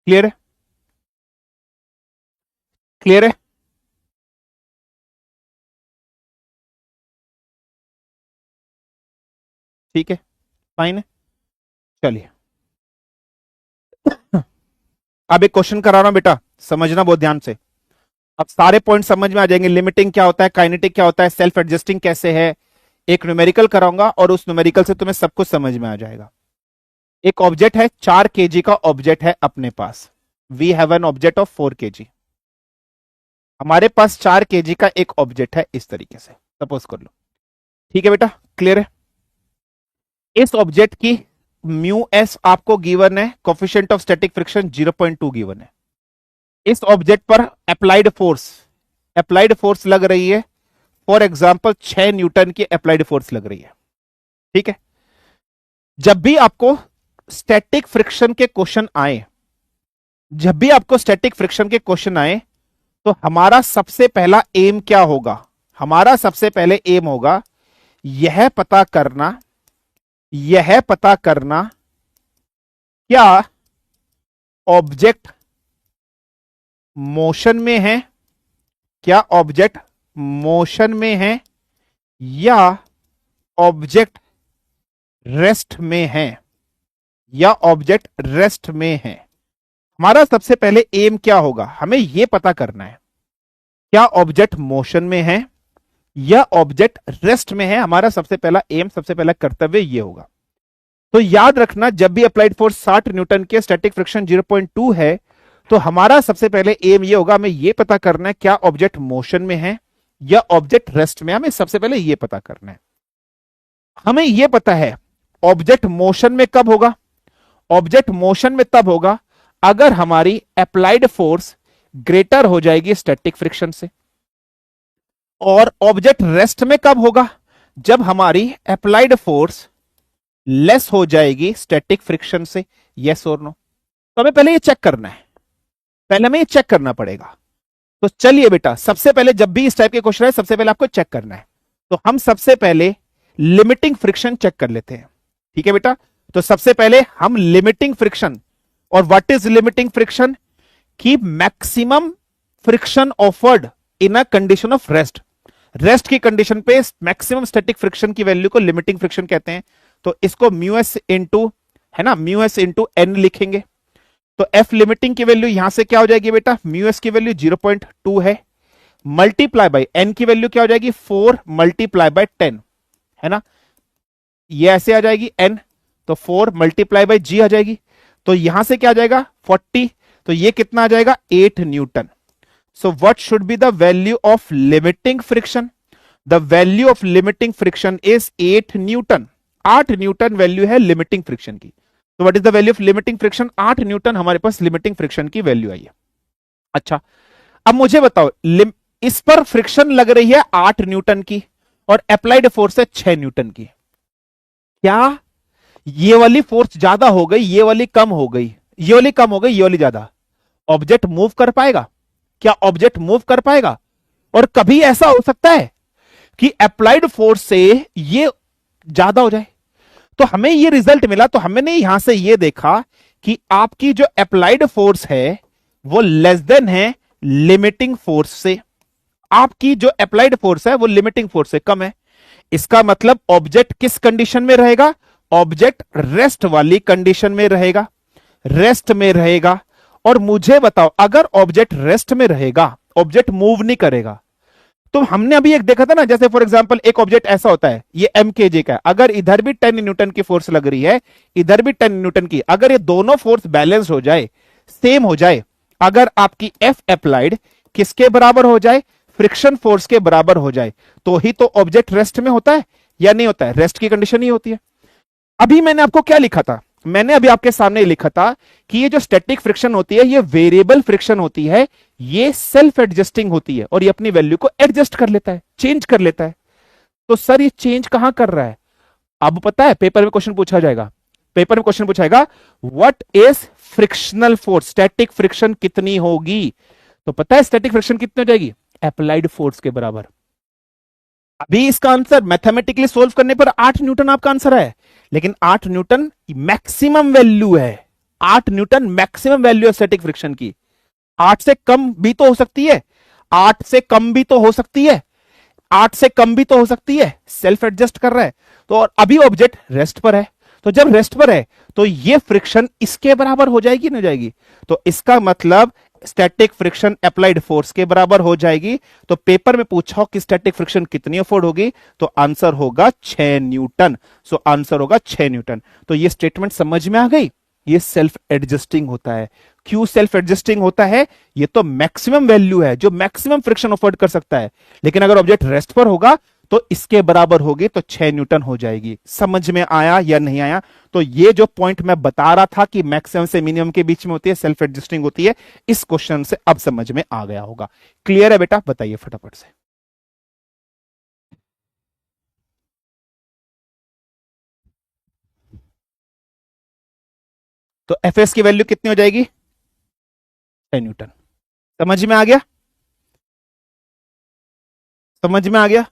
क्लियर है, क्लियर है, ठीक है, फाइन है। चलिए अब एक क्वेश्चन करा रहा हूं बेटा, समझना बहुत ध्यान से। अब सारे पॉइंट समझ में आ जाएंगे, लिमिटिंग क्या होता है, काइनेटिक क्या होता है, सेल्फ एडजस्टिंग कैसे है। एक न्यूमेरिकल कराऊंगा और उस न्यूमेरिकल से तुम्हें सब कुछ समझ में आ जाएगा। एक ऑब्जेक्ट है, 4 केजी का ऑब्जेक्ट है अपने पास, we have an object of 4 KG. हमारे पास 4 केजी का एक ऑब्जेक्ट है, इस तरीके से सपोज कर लो, ठीक है बेटा, क्लियर है। इस ऑब्जेक्ट की म्यू एस आपको गिवन है, coefficient of static friction 0.2 given है। इस ऑब्जेक्ट पर अप्लाइड फोर्स लग रही है, फॉर एग्जाम्पल 6 न्यूटन की अप्लाइड फोर्स लग रही है। ठीक है, जब भी आपको स्टैटिक फ्रिक्शन के क्वेश्चन आए, जब भी आपको स्टैटिक फ्रिक्शन के क्वेश्चन आए, तो हमारा सबसे पहला एम क्या होगा? हमारा सबसे पहले एम होगा यह पता करना क्या ऑब्जेक्ट मोशन में है, क्या ऑब्जेक्ट मोशन में है या ऑब्जेक्ट रेस्ट में है, या ऑब्जेक्ट रेस्ट में है। हमारा सबसे पहले एम क्या होगा? हमें यह पता करना है क्या ऑब्जेक्ट मोशन में है या ऑब्जेक्ट रेस्ट में है। हमारा सबसे पहला एम, सबसे पहला कर्तव्य यह होगा। तो याद रखना, जब भी अप्लाइड फोर्स 60 न्यूटन के, स्टैटिक फ्रिक्शन 0.2 है, तो हमारा सबसे पहले एम ये होगा, हमें यह पता करना है क्या ऑब्जेक्ट मोशन में है या ऑब्जेक्ट रेस्ट में। हमें सबसे पहले यह पता करना है। हमें यह पता है ऑब्जेक्ट मोशन में कब होगा? ऑब्जेक्ट मोशन में तब होगा अगर हमारी अप्लाइड फोर्स ग्रेटर हो जाएगी स्टैटिक फ्रिक्शन से। और ऑब्जेक्ट रेस्ट में कब होगा? जब हमारी अप्लाइड फोर्स लेस हो जाएगी स्टैटिक फ्रिक्शन से। यस और नो? तो हमें पहले ये चेक करना है, पहले हमें ये चेक करना पड़ेगा। तो चलिए बेटा, सबसे पहले जब भी इस टाइप के क्वेश्चन है, सबसे पहले आपको चेक करना है। तो हम सबसे पहले लिमिटिंग फ्रिक्शन चेक कर लेते हैं। ठीक है बेटा, तो सबसे पहले हम लिमिटिंग फ्रिक्शन, और व्हाट इज लिमिटिंग फ्रिक्शन? कि maximum friction offered in a condition of rest. Rest की कंडीशन पे मैक्सिमम स्टैटिक फ्रिक्शन की वैल्यू को लिमिटिंग फ्रिक्शन कहते हैं। तो इसको म्यूएस इंटू, है ना, म्यूएस इंटू एन लिखेंगे। तो एफ लिमिटिंग की वैल्यू यहां से क्या हो जाएगी बेटा? म्यूएस की वैल्यू 0.2 है, मल्टीप्लाई बाय एन की वैल्यू क्या हो जाएगी? 4 मल्टीप्लाई बाय 10, है ना, ये ऐसे आ जाएगी एन। तो 4 मल्टीप्लाई बाय जी आ जाएगी। तो यहां से क्या आ जाएगा? 40। तो ये कितना आ जाएगा? 8 Newton. So what should be the value of limiting friction? The value of limiting friction is 8 Newton. 8 Newton value है लिमिटिंग फ्रिक्शन की। तो what is the value of limiting friction? 8 Newton हमारे पास लिमिटिंग फ्रिक्शन की value आई है। अच्छा, अब मुझे बताओ, इस पर फ्रिक्शन लग रही है 8 न्यूटन की और अप्लाइड फोर्स है 6 न्यूटन की। क्या ये वाली फोर्स ज्यादा हो गई, ये वाली कम हो गई, ये वाली कम हो गई, ये वाली ज्यादा? ऑब्जेक्ट मूव कर पाएगा? क्या ऑब्जेक्ट मूव कर पाएगा? और कभी ऐसा हो सकता है कि अप्लाइड फोर्स से ये ज्यादा हो जाए? तो हमें ये रिजल्ट मिला। तो हमने यहां से ये देखा कि आपकी जो अप्लाइड फोर्स है वो लेस देन है लिमिटिंग फोर्स से। आपकी जो अप्लाइड फोर्स है वो लिमिटिंग फोर्स से कम है। इसका मतलब ऑब्जेक्ट किस कंडीशन में रहेगा? ऑब्जेक्ट रेस्ट वाली कंडीशन में रहेगा, रेस्ट में रहेगा। और मुझे बताओ, अगर ऑब्जेक्ट रेस्ट में रहेगा, ऑब्जेक्ट मूव नहीं करेगा, तो हमने अभी एक देखा था ना, जैसे फॉर एग्जांपल एक ऑब्जेक्ट ऐसा होता है, ये mkg का है, अगर इधर भी 10 न्यूटन की फोर्स लग रही है, इधर भी 10 न्यूटन की, अगर ये दोनों फोर्स बैलेंस हो जाए, सेम हो जाए, अगर आपकी एफ अप्लाइड किसके बराबर हो जाए? फ्रिक्शन फोर्स के बराबर हो जाए, तो ही तो ऑब्जेक्ट रेस्ट में होता है या नहीं होता है? रेस्ट की कंडीशन ही होती है। अभी मैंने आपको क्या लिखा था? मैंने अभी आपके सामने लिखा था कि ये जो स्टैटिक फ्रिक्शन होती है ये वेरिएबल फ्रिक्शन होती है, ये सेल्फ एडजस्टिंग होती है और ये अपनी वैल्यू को एडजस्ट कर लेता है, चेंज कर लेता है। तो सर ये चेंज कहां कर रहा है? अब पता है, पेपर में क्वेश्चन पूछा जाएगा, पेपर में क्वेश्चन पूछाएगा what is frictional force, static friction कितनी होगी? तो पता है स्टैटिक फ्रिक्शन कितनी हो जाएगी? अप्लाइड फोर्स के बराबर। अभी इसका आंसर मैथमेटिकली सोल्व करने पर 8 न्यूटन आपका आंसर है, लेकिन 8 न्यूटन मैक्सिमम वैल्यू है। 8 न्यूटन मैक्सिमम वैल्यू है स्टैटिक फ्रिक्शन की। 8 से कम भी तो हो सकती है, 8 से कम भी तो हो सकती है, 8 से कम भी तो हो सकती है। सेल्फ एडजस्ट कर रहा है। तो और अभी ऑब्जेक्ट रेस्ट पर है, तो जब रेस्ट पर है तो ये फ्रिक्शन इसके बराबर हो जाएगी, नहीं जाएगी? तो इसका मतलब स्टैटिक फ्रिक्शन अप्लाइड फोर्स के बराबर हो जाएगी। तो पेपर में पूछा कि स्टैटिक फ्रिक्शन कितनी अफोर्ड होगी, तो आंसर होगा 6 न्यूटन। सो आंसर होगा 6 न्यूटन। तो ये स्टेटमेंट समझ में आ गई? ये सेल्फ एडजस्टिंग होता है। क्यों सेल्फ एडजस्टिंग होता है? ये तो मैक्सिमम वैल्यू है जो मैक्सिमम फ्रिक्शन अफोर्ड कर सकता है, लेकिन अगर ऑब्जेक्ट रेस्ट पर होगा तो इसके बराबर होगी, तो 6 न्यूटन हो जाएगी। समझ में आया या नहीं आया? तो ये जो पॉइंट मैं बता रहा था कि मैक्सिमम से मिनिमम के बीच में होती है, सेल्फ एडजस्टिंग होती है, इस क्वेश्चन से अब समझ में आ गया होगा। क्लियर है बेटा? बताइए फटाफट से। तो एफएस की वैल्यू कितनी हो जाएगी? 6 न्यूटन। समझ में आ गया? समझ में आ गया?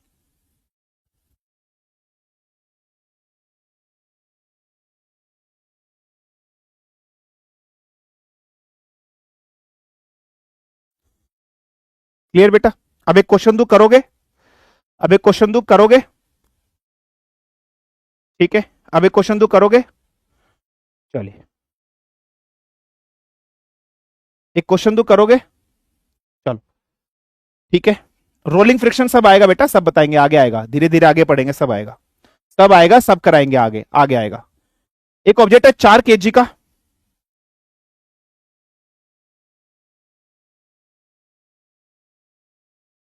क्लियर बेटा? अब एक क्वेश्चन दू, करोगे? अब एक क्वेश्चन दू, करोगे? ठीक है, अब एक क्वेश्चन दू, करोगे? चलिए, एक क्वेश्चन दू, करोगे? चलो, ठीक है। रोलिंग फ्रिक्शन सब आएगा बेटा, सब बताएंगे, आगे आएगा, धीरे धीरे आगे पढ़ेंगे, सब आएगा, सब आएगा, सब कराएंगे, आगे आगे आएगा। एक ऑब्जेक्ट है 4 kg का,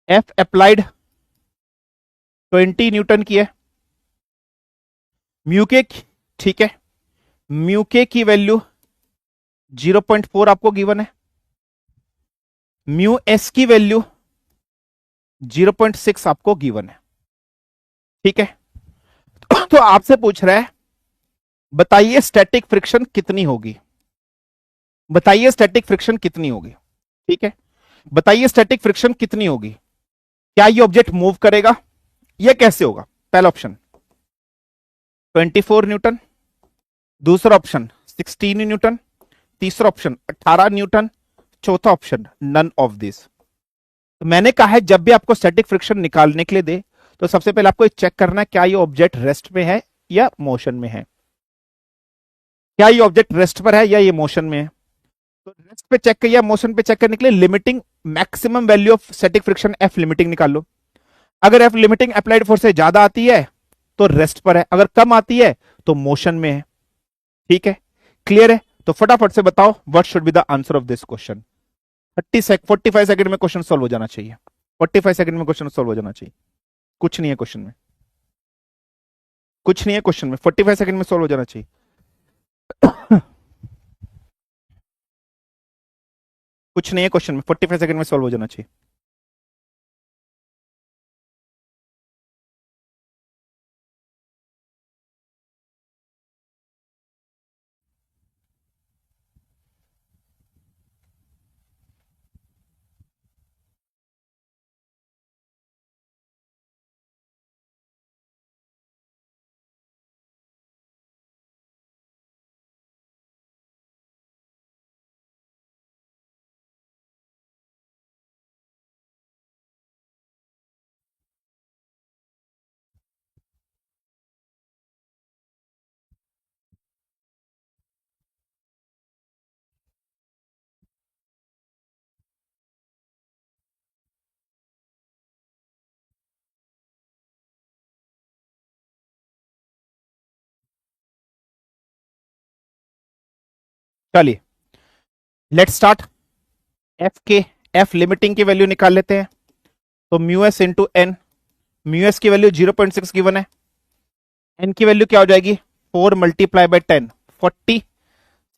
एफ अप्लाइड 20 न्यूटन की है, म्यू के, ठीक है, म्यू के की वैल्यू 0.4 आपको गिवन है, म्यू एस की वैल्यू 0.6 आपको गिवन है, ठीक है। तो आपसे पूछ रहा है, बताइए स्टैटिक फ्रिक्शन कितनी होगी, बताइए स्टैटिक फ्रिक्शन कितनी होगी, ठीक है, बताइए स्टैटिक फ्रिक्शन कितनी होगी। क्या ये ऑब्जेक्ट मूव करेगा? ये कैसे होगा? पहला ऑप्शन 24 न्यूटन, दूसरा ऑप्शन 16 न्यूटन, तीसरा ऑप्शन 18 न्यूटन, चौथा ऑप्शन नन ऑफ दिस। तो मैंने कहा है जब भी आपको स्टैटिक फ्रिक्शन निकालने के लिए दे, तो सबसे पहले आपको चेक करना है क्या ये ऑब्जेक्ट रेस्ट में है या मोशन में है, क्या ये ऑब्जेक्ट रेस्ट पर है या ये मोशन में है। तो रेस्ट पे चेक या मोशन पे चेक करने के लिए limiting maximum value of static friction F limiting निकाल लो। अगर एफ लिमिटिंग अप्लाइड फोर्स से ज्यादा आती है तो रेस्ट पर है, अगर कम आती है तो मोशन में है, ठीक है। क्लियर है? तो फटाफट से बताओ what should be the answer of this question. 45 second में क्वेश्चन सॉल्व हो जाना चाहिए, 45 सेकंड में क्वेश्चन सॉल्व हो जाना चाहिए। कुछ नहीं है क्वेश्चन में, कुछ नहीं है क्वेश्चन में, 45 सेकंड में सॉल्व हो जाना चाहिए। कुछ नहीं है क्वेश्चन में, 45 सेकंड में सॉल्व हो जाना चाहिए। चलिए let start. F K, F limiting की वैल्यू निकाल लेते हैं। तो mu S into N, mu S की वैल्यू 0.6 गिवन है, एन की वैल्यू क्या हो जाएगी 4 मल्टीप्लाई बाय 10, 40,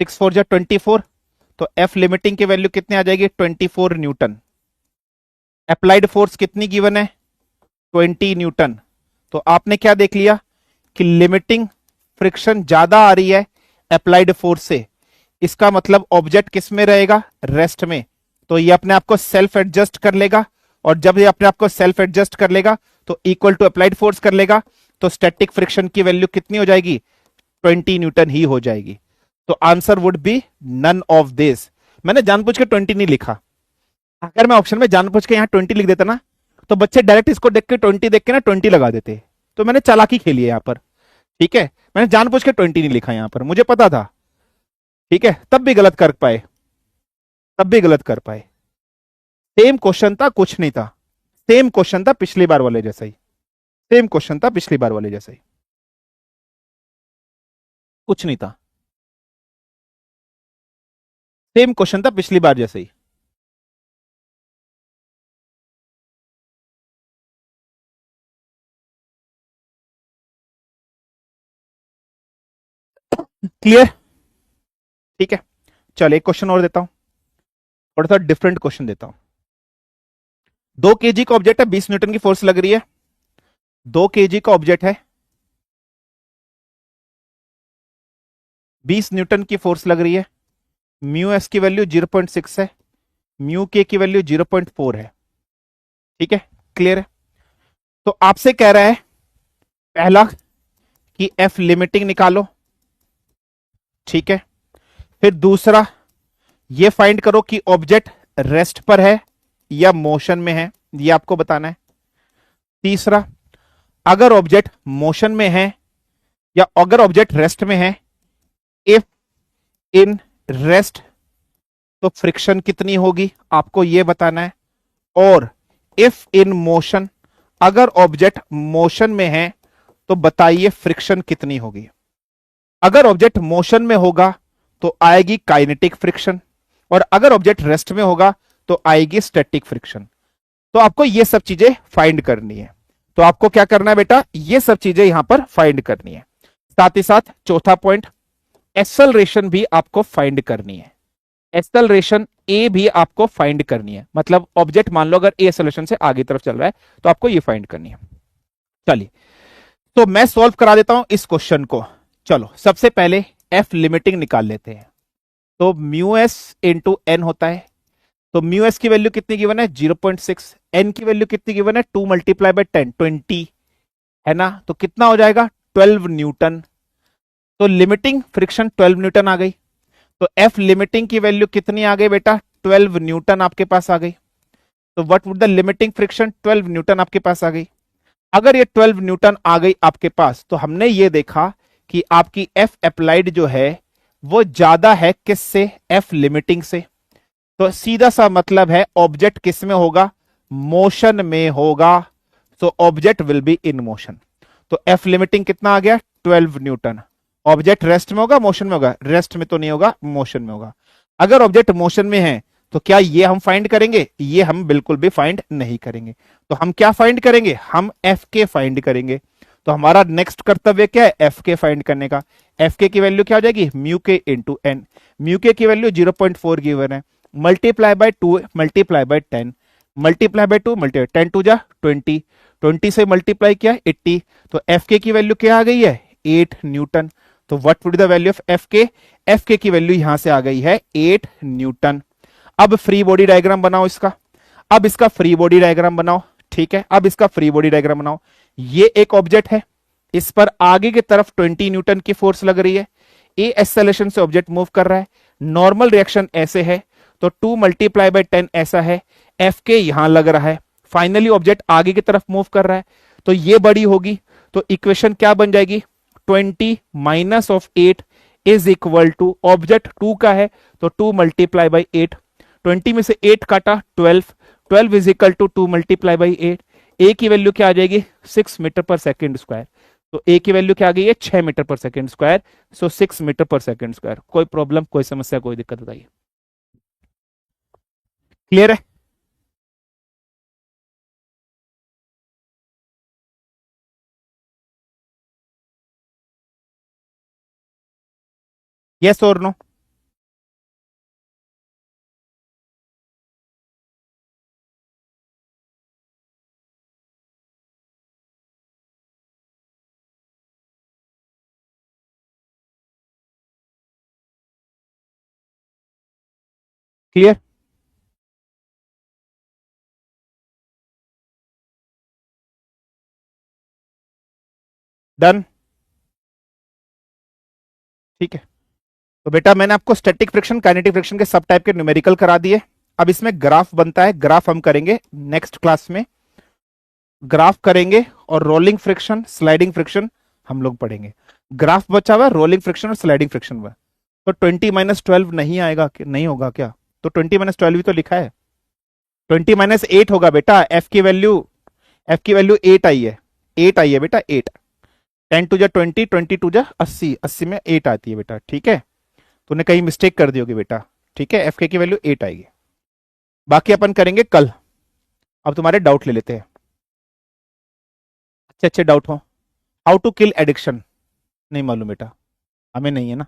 6 4 जा 24। तो एफ लिमिटिंग की वैल्यू कितनी आ जाएगी 24 न्यूटन। अप्लाइड फोर्स कितनी गिवन है 20 न्यूटन। तो आपने क्या देख लिया कि लिमिटिंग फ्रिक्शन ज्यादा आ रही है अप्लाइड फोर्स से, इसका मतलब ऑब्जेक्ट किस में रहेगा, रेस्ट में। तो ये अपने आप को सेल्फ एडजस्ट कर लेगा, और जब ये अपने आप को सेल्फ एडजस्ट कर लेगा तो इक्वल टू अप्लाइड फोर्स कर लेगा, तो स्टैटिक फ्रिक्शन की वैल्यू कितनी हो जाएगी 20 न्यूटन ही हो जाएगी। तो answer would be none of this. मैंने जानबूझ के 20 नहीं लिखा, अगर मैं ऑप्शन में जानबूझ के यहां 20 लिख देता ना, तो बच्चे डायरेक्ट इसको देख के 20 देख के ना 20 लगा देते। तो मैंने चालाकी खेली है यहां पर, ठीक है। मैंने जानबूझ के 20 नहीं लिखा यहां पर, मुझे पता था, ठीक है, तब भी गलत कर पाए, तब भी गलत कर पाए। सेम क्वेश्चन था, कुछ नहीं था, सेम क्वेश्चन था पिछली बार वाले जैसा ही, सेम क्वेश्चन था पिछली बार वाले जैसा ही, कुछ नहीं था, सेम क्वेश्चन था पिछली बार जैसे ही। क्लियर? ठीक है, चल एक क्वेश्चन और देता हूं, थोड़ा सा डिफरेंट क्वेश्चन देता हूं। 2 kg का ऑब्जेक्ट है, 20 न्यूटन की फोर्स लग रही है। 2 kg का ऑब्जेक्ट है, 20 न्यूटन की फोर्स लग रही है। म्यू एस की वैल्यू 0.6 है, म्यू के की वैल्यू 0.4 है। ठीक है, क्लियर है? तो आपसे कह रहा है पहला कि एफ लिमिटिंग निकालो, ठीक है। फिर दूसरा ये फाइंड करो कि ऑब्जेक्ट रेस्ट पर है या मोशन में है, ये आपको बताना है। तीसरा, अगर ऑब्जेक्ट मोशन में है या अगर ऑब्जेक्ट रेस्ट में है, इफ इन रेस्ट तो फ्रिक्शन कितनी होगी आपको ये बताना है। और इफ इन मोशन, अगर ऑब्जेक्ट मोशन में है तो बताइए फ्रिक्शन कितनी होगी। अगर ऑब्जेक्ट मोशन में होगा तो आएगी काइनेटिक फ्रिक्शन, और अगर ऑब्जेक्ट रेस्ट में होगा तो आएगी स्टैटिक फ्रिक्शन। तो आपको ये सब चीजें फाइंड करनी है। तो आपको क्या करना है बेटा, ये सब चीजें यहां पर फाइंड करनी है। साथ ही साथ चौथा पॉइंट, एक्सेलरेशन भी आपको फाइंड करनी है। एक्सेलरेशन ए भी आपको फाइंड करनी है, मतलब ऑब्जेक्ट मान लो अगर ए एक्सेलरेशन से आगे तरफ चल रहा है तो आपको ये फाइंड करनी है। चलिए, तो मैं सॉल्व करा देता हूं इस क्वेश्चन को। चलो सबसे पहले एफ लिमिटिंग निकाल लेते हैं। तो म्यू एस इंटू एन होता है। तो म्यू एस की वैल्यू कितनी गिवन है, 0.6। एन की वैल्यू कितनी गिवन है, 2 मल्टीप्लाई बाय 10, 20 है ना। तो कितना हो जाएगा, 12 न्यूटन। तो लिमिटिंग फ्रिक्शन 12 न्यूटन आ गई। तो एफ लिमिटिंग की वैल्यू कितनी आ गई बेटा, 12 न्यूटन आपके पास आ गई। तो what would the limiting friction, 12 Newton आपके पास आ गई। अगर ये 12 न्यूटन आ गई आपके पास, तो हमने ये देखा कि आपकी एफ अप्लाइड जो है वो ज्यादा है किससे, एफ लिमिटिंग से। तो सीधा सा मतलब है ऑब्जेक्ट किस में होगा, मोशन में होगा। So object will be in motion. तो एफ लिमिटिंग कितना आ गया, 12 न्यूटन। ऑब्जेक्ट रेस्ट में होगा, मोशन में होगा, रेस्ट में तो नहीं होगा, मोशन में होगा। अगर ऑब्जेक्ट मोशन में है तो क्या ये हम फाइंड करेंगे, ये हम बिल्कुल भी फाइंड नहीं करेंगे। तो हम क्या फाइंड करेंगे, हम एफ के फाइंड करेंगे। तो हमारा नेक्स्ट कर्तव्य क्या है, एफ के फाइंड करने का। एफ के की वैल्यू क्या हो जाएगी, mu K into N. Mu K की वैल्यू 0.4 गिवन है, multiply by 2 multiply by 10, multiply by 2 multiply 10 to जा 20, 20 से मल्टीप्लाई किया 80। तो एफ के की वैल्यू क्या आ गई है, 8 न्यूटन। तो what would be the value of F K, F के वैल्यू यहां से आ गई है 8 न्यूटन। अब फ्री बॉडी डायग्राम बनाओ इसका। अब इसका फ्री बॉडी डायग्राम बनाओ, ठीक है। अब इसका फ्री बॉडी डायग्राम बनाओ। ये एक ऑब्जेक्ट है, इस पर आगे की तरफ 20 न्यूटन की फोर्स लग रही है। ए एक्सेलरेशन से ऑब्जेक्ट मूव कर रहा है। नॉर्मल रिएक्शन ऐसे है, तो 2 मल्टीप्लाई बाय 10 ऐसा है। एफ के यहां लग रहा है। फाइनली ऑब्जेक्ट आगे की तरफ मूव कर रहा है, तो ये बड़ी होगी। तो इक्वेशन क्या बन जाएगी, 20 minus of 8 is equal to, object 2 का है तो 2 मल्टीप्लाई बाई 8। 20 में से 8 काटा 12, 12 is equal to 2 multiply by 8। A की वैल्यू क्या आ जाएगी, 6 मीटर पर सेकेंड स्क्वायर। तो ए की वैल्यू क्या आ गई है, 6 मीटर पर सेकेंड स्क्वायर। सो 6 मीटर पर सेकेंड स्क्वायर। कोई प्रॉब्लम, कोई समस्या, कोई दिक्कत बताइए। क्लियर है? यस और नो? क्लियर? डन? ठीक है। तो बेटा मैंने आपको स्टैटिक फ्रिक्शन, काइनेटिक फ्रिक्शन के सब टाइप के न्यूमेरिकल करा दिए। अब इसमें ग्राफ बनता है, ग्राफ हम करेंगे नेक्स्ट क्लास में। ग्राफ करेंगे और रोलिंग फ्रिक्शन, स्लाइडिंग फ्रिक्शन हम लोग पढ़ेंगे। ग्राफ बचा हुआ रोलिंग फ्रिक्शन और स्लाइडिंग फ्रिक्शन हुआ। तो 20 - 12 नहीं आएगा, नहीं होगा क्या? तो 20 - 12 भी तो लिखा है। 20 - 8 होगा बेटा। एफ की वैल्यू 8 आई है, 8 आई है बेटा, 8। 10 टू जा 20, 20 टू जा 80, 80 में 8 आती है बेटा, ठीक है। तूने कहीं मिस्टेक कर दी होगी बेटा, ठीक है। एफ के की वैल्यू 8 आएगी। बाकी अपन करेंगे कल। अब तुम्हारे डाउट ले लेते हैं, अच्छे अच्छे डाउट हो। हाउ टू किल एडिक्शन नहीं मालूम बेटा, हमें नहीं है ना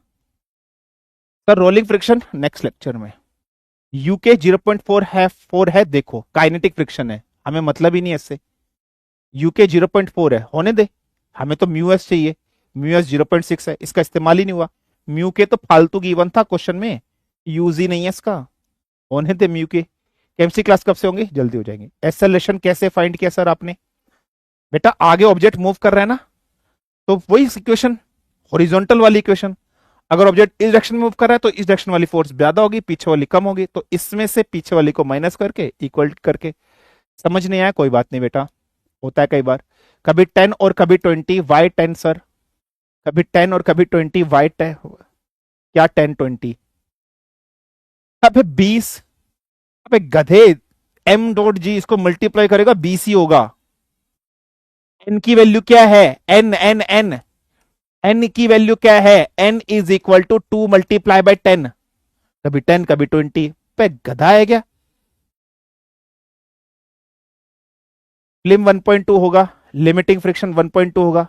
sir. Rolling friction next lecture में। यूके 0.4 है देखो, काइनेटिक फ्रिक्शन है, हमें मतलब ही नहीं है इससे। यूके 0.4 है, होने दे। हमें तो म्यू एस चाहिए। म्यू एस 0.6 है, इसका इस्तेमाल ही नहीं हुआ। म्यू के तो फालतू गिवन था क्वेश्चन में, यूज ही नहीं है इसका। होने दे म्यू के। केमिस्ट्री क्लास कब से होंगी? जल्दी हो जाएंगे। एक्सेलरेशन कैसे फाइंड किया सर आपने? बेटा आगे ऑब्जेक्ट मूव कर रहा है ना, तो वही इक्वेशन, हॉरिजॉन्टल वाली इक्वेशन। अगर ऑब्जेक्ट इस डायरेक्शन में मूव कर रहा है तो इस डायरेक्शन वाली फोर्स ज्यादा होगी, पीछे वाली कम होगी, तो इसमें से पीछे वाली को माइनस करके इक्वल करके। समझ नहीं आया? कोई बात नहीं बेटा, होता है कई बार। कभी 10 और कभी 20, वाई 10 सर? कभी 10 और कभी 20, वाई 10? क्या 10 20? अबे 20। अबे गधे, एम डॉट जी इसको मल्टीप्लाई करेगा 20 ही होगा। एन की वैल्यू क्या है? N N N. एन की वैल्यू क्या है? N is equal to 2 × 10। कभी 10 कभी 20। पे गधा है क्या? लिम 1.2 होगा, लिमिटिंग फ्रिक्शन 1.2 होगा।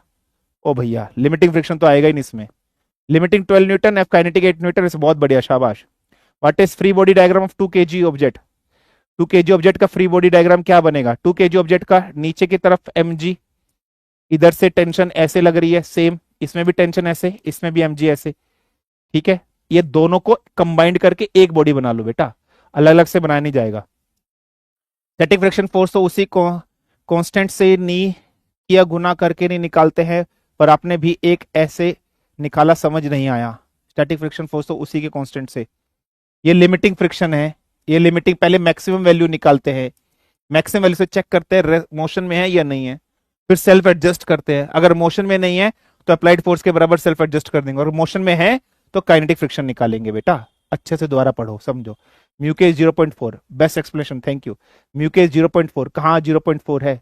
ओ भैया लिमिटिंग फ्रिक्शन तो आएगा ही नहीं इसमें। Limiting 12 Newton, F kinetic 8 Newton. इस बहुत बढ़िया, शाबाश। What is free body diagram of 2 kg object? 2 kg object का फ्री बॉडी डायग्राम क्या बनेगा? 2 kg ऑब्जेक्ट का नीचे की तरफ mg, इधर से टेंशन ऐसे लग रही है, सेम इसमें भी टेंशन ऐसे, इसमें भी mg ऐसे। ठीक है, ये दोनों को कंबाइंड करके एक बॉडी बना लो बेटा, अलग अलग से बनाया नहीं जाएगा। स्टैटिक फ्रिक्शन फोर्स तो उसी को कांस्टेंट से नहीं किया गुना करके नहीं निकालते हैं, पर आपने भी एक ऐसे निकाला, समझ नहीं आया। स्टैटिक फ्रिक्शन फोर्स तो उसी के कांस्टेंट से। ये लिमिटिंग फ्रिक्शन है, ये लिमिटिंग, पहले मैक्सिमम वैल्यू निकालते हैं, मैक्सिमम वैल्यू से चेक करते हैं मोशन में है या नहीं है, फिर सेल्फ एडजस्ट करते हैं। अगर मोशन में नहीं है तो अप्लाइड फोर्स के बराबर सेल्फ एडजस्ट कर देंगे, और मोशन में है तो काइनेटिक फ्रिक्शन निकालेंगे बेटा। अच्छे से दोबारा पढ़ो, समझो। म्यू के 0.4, best explanation, thank you. Mu के 0.4, कहाँ 0.4 है?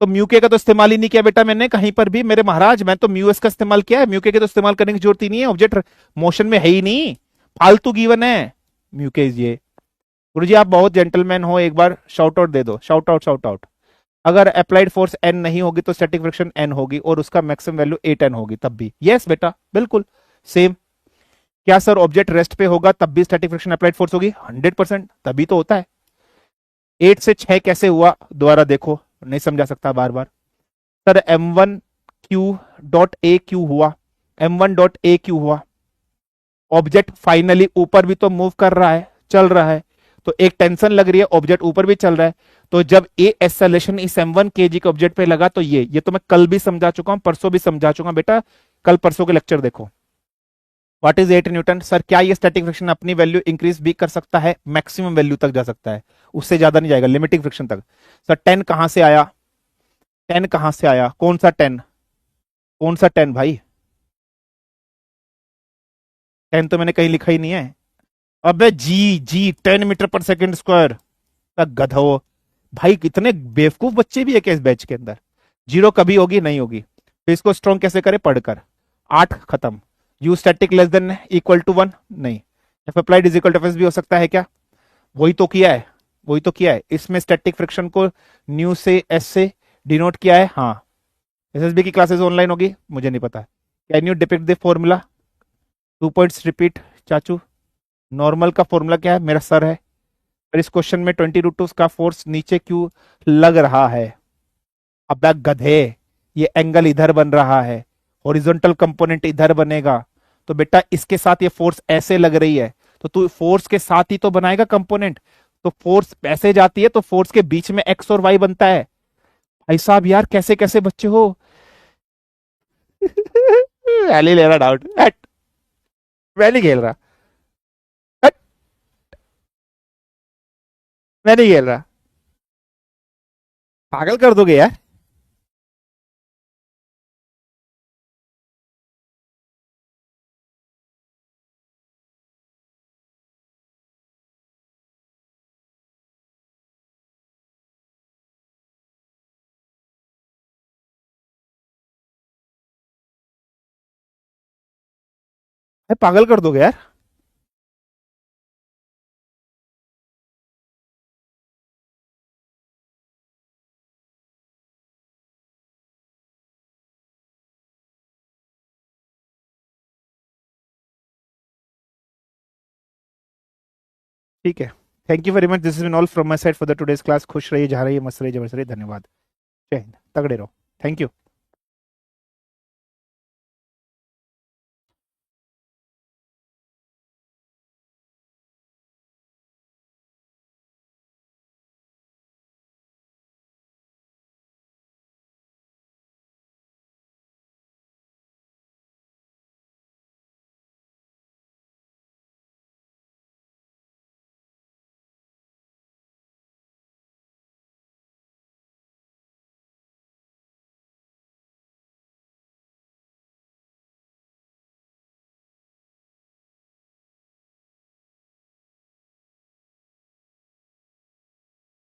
तो म्यू के का तो इस्तेमाल ही नहीं किया बेटा मैंने कहीं पर भी, मेरे महाराज। मैं तो म्यू एस का इस्तेमाल किया है, म्यू के तो इस्तेमाल करने की जरूरत ही नहीं है, ऑब्जेक्ट मोशन में है ही नहीं, फालतू गिवन है म्यू के। ये गुरुजी आप बहुत जेंटलमैन हो, एक बार शाउट आउट दे दो, शाउट आउट शाउट आउट। अगर अप्लाइड फोर्स एन नहीं होगी तो स्टैटिक फ्रिक्शन एन होगी, और उसका मैक्सिमम वैल्यू 8n होगी तब भी। यस बेटा बिल्कुल सेम। क्या सर ऑब्जेक्ट रेस्ट पे होगा तब भी स्टैटिक फ्रिक्शन अप्लाइड फोर्स होगी? 100%, तभी तो होता है। 8 से 6 कैसे हुआ दोबारा देखो, नहीं समझा सकता बार बार। सर m1q.aq हुआ, m1.aq हुआ, ऑब्जेक्ट फाइनली ऊपर भी तो मूव कर रहा है, चल रहा है, तो एक टेंशन लग रही है, ऑब्जेक्ट ऊपर भी चल रहा है। तो जब ए एक्सेलरेशन इस m1 kg के ऑब्जेक्ट पे लगा तो ये तो मैं कल भी समझा चुका हूं, परसों भी समझा चुका हूं बेटा, कल परसों के लेक्चर देखो। What is 8 Newton? सर क्या ये स्टैटिक फ्रिक्शन अपनी वैल्यू इंक्रीज भी कर सकता है? मैक्सिमम वैल्यू तक जा सकता है, उससे ज्यादा नहीं जाएगा, लिमिटिंग फ्रिक्शन तक। सर 10 कहां से आया? 10 कहां से आया? कौन सा 10? कौन सा 10 भाई? 10 तो मैंने कहीं लिखा ही नहीं है। अबे जी जी, 10 मीटर पर सेकेंड स्क्वायर। गधा हो भाई, कितने बेवकूफ बच्चे भी है क्या इस बैच के अंदर? जीरो कभी होगी नहीं होगी, तो इसको स्ट्रॉन्ग कैसे करें? पढ़कर। 8 खत्म। You static less than equal to 1 नहीं, F applied is equal to F भी हो सकता है क्या? वही तो किया है, वही तो किया है। इसमें स्टैटिक फ्रिक्शन को न्यू से एस से डिनोट किया है। हाँ, एसएसबी की क्लासेस ऑनलाइन होगी, मुझे नहीं पता। Can you depict the formula? 2 points repeat चाचू। नॉर्मल का फॉर्मूला क्या है? मेरा सर है। पर इस क्वेश्चन में 20√2 का फोर्स नीचे क्यों लग रहा है? अब गधे, ये एंगल इधर बन रहा है, हॉरिजॉन्टल कंपोनेंट इधर बनेगा, तो बेटा इसके साथ ये फोर्स ऐसे लग रही है, तो तू फोर्स के साथ ही तो बनाएगा कंपोनेंट। तो फोर्स ऐसे जाती है तो फोर्स के बीच में एक्स और वाई बनता है। भाई साहब यार, कैसे कैसे बच्चे हो? मैं नहीं ले रहा डाउट, मैं नहीं खेल रहा, हट, मैं नहीं खेल रहा। पागल कर दोगे यार। पागल कर दोगे यार। ठीक है, thank you very much, this is been all from my side for the today's class. खुश रहिए, जहाँ रहिए, मस्त रहिए, जबरदस्त रहिए, धन्यवाद, जय हिंद, तगड़े रहो, थैंक यू।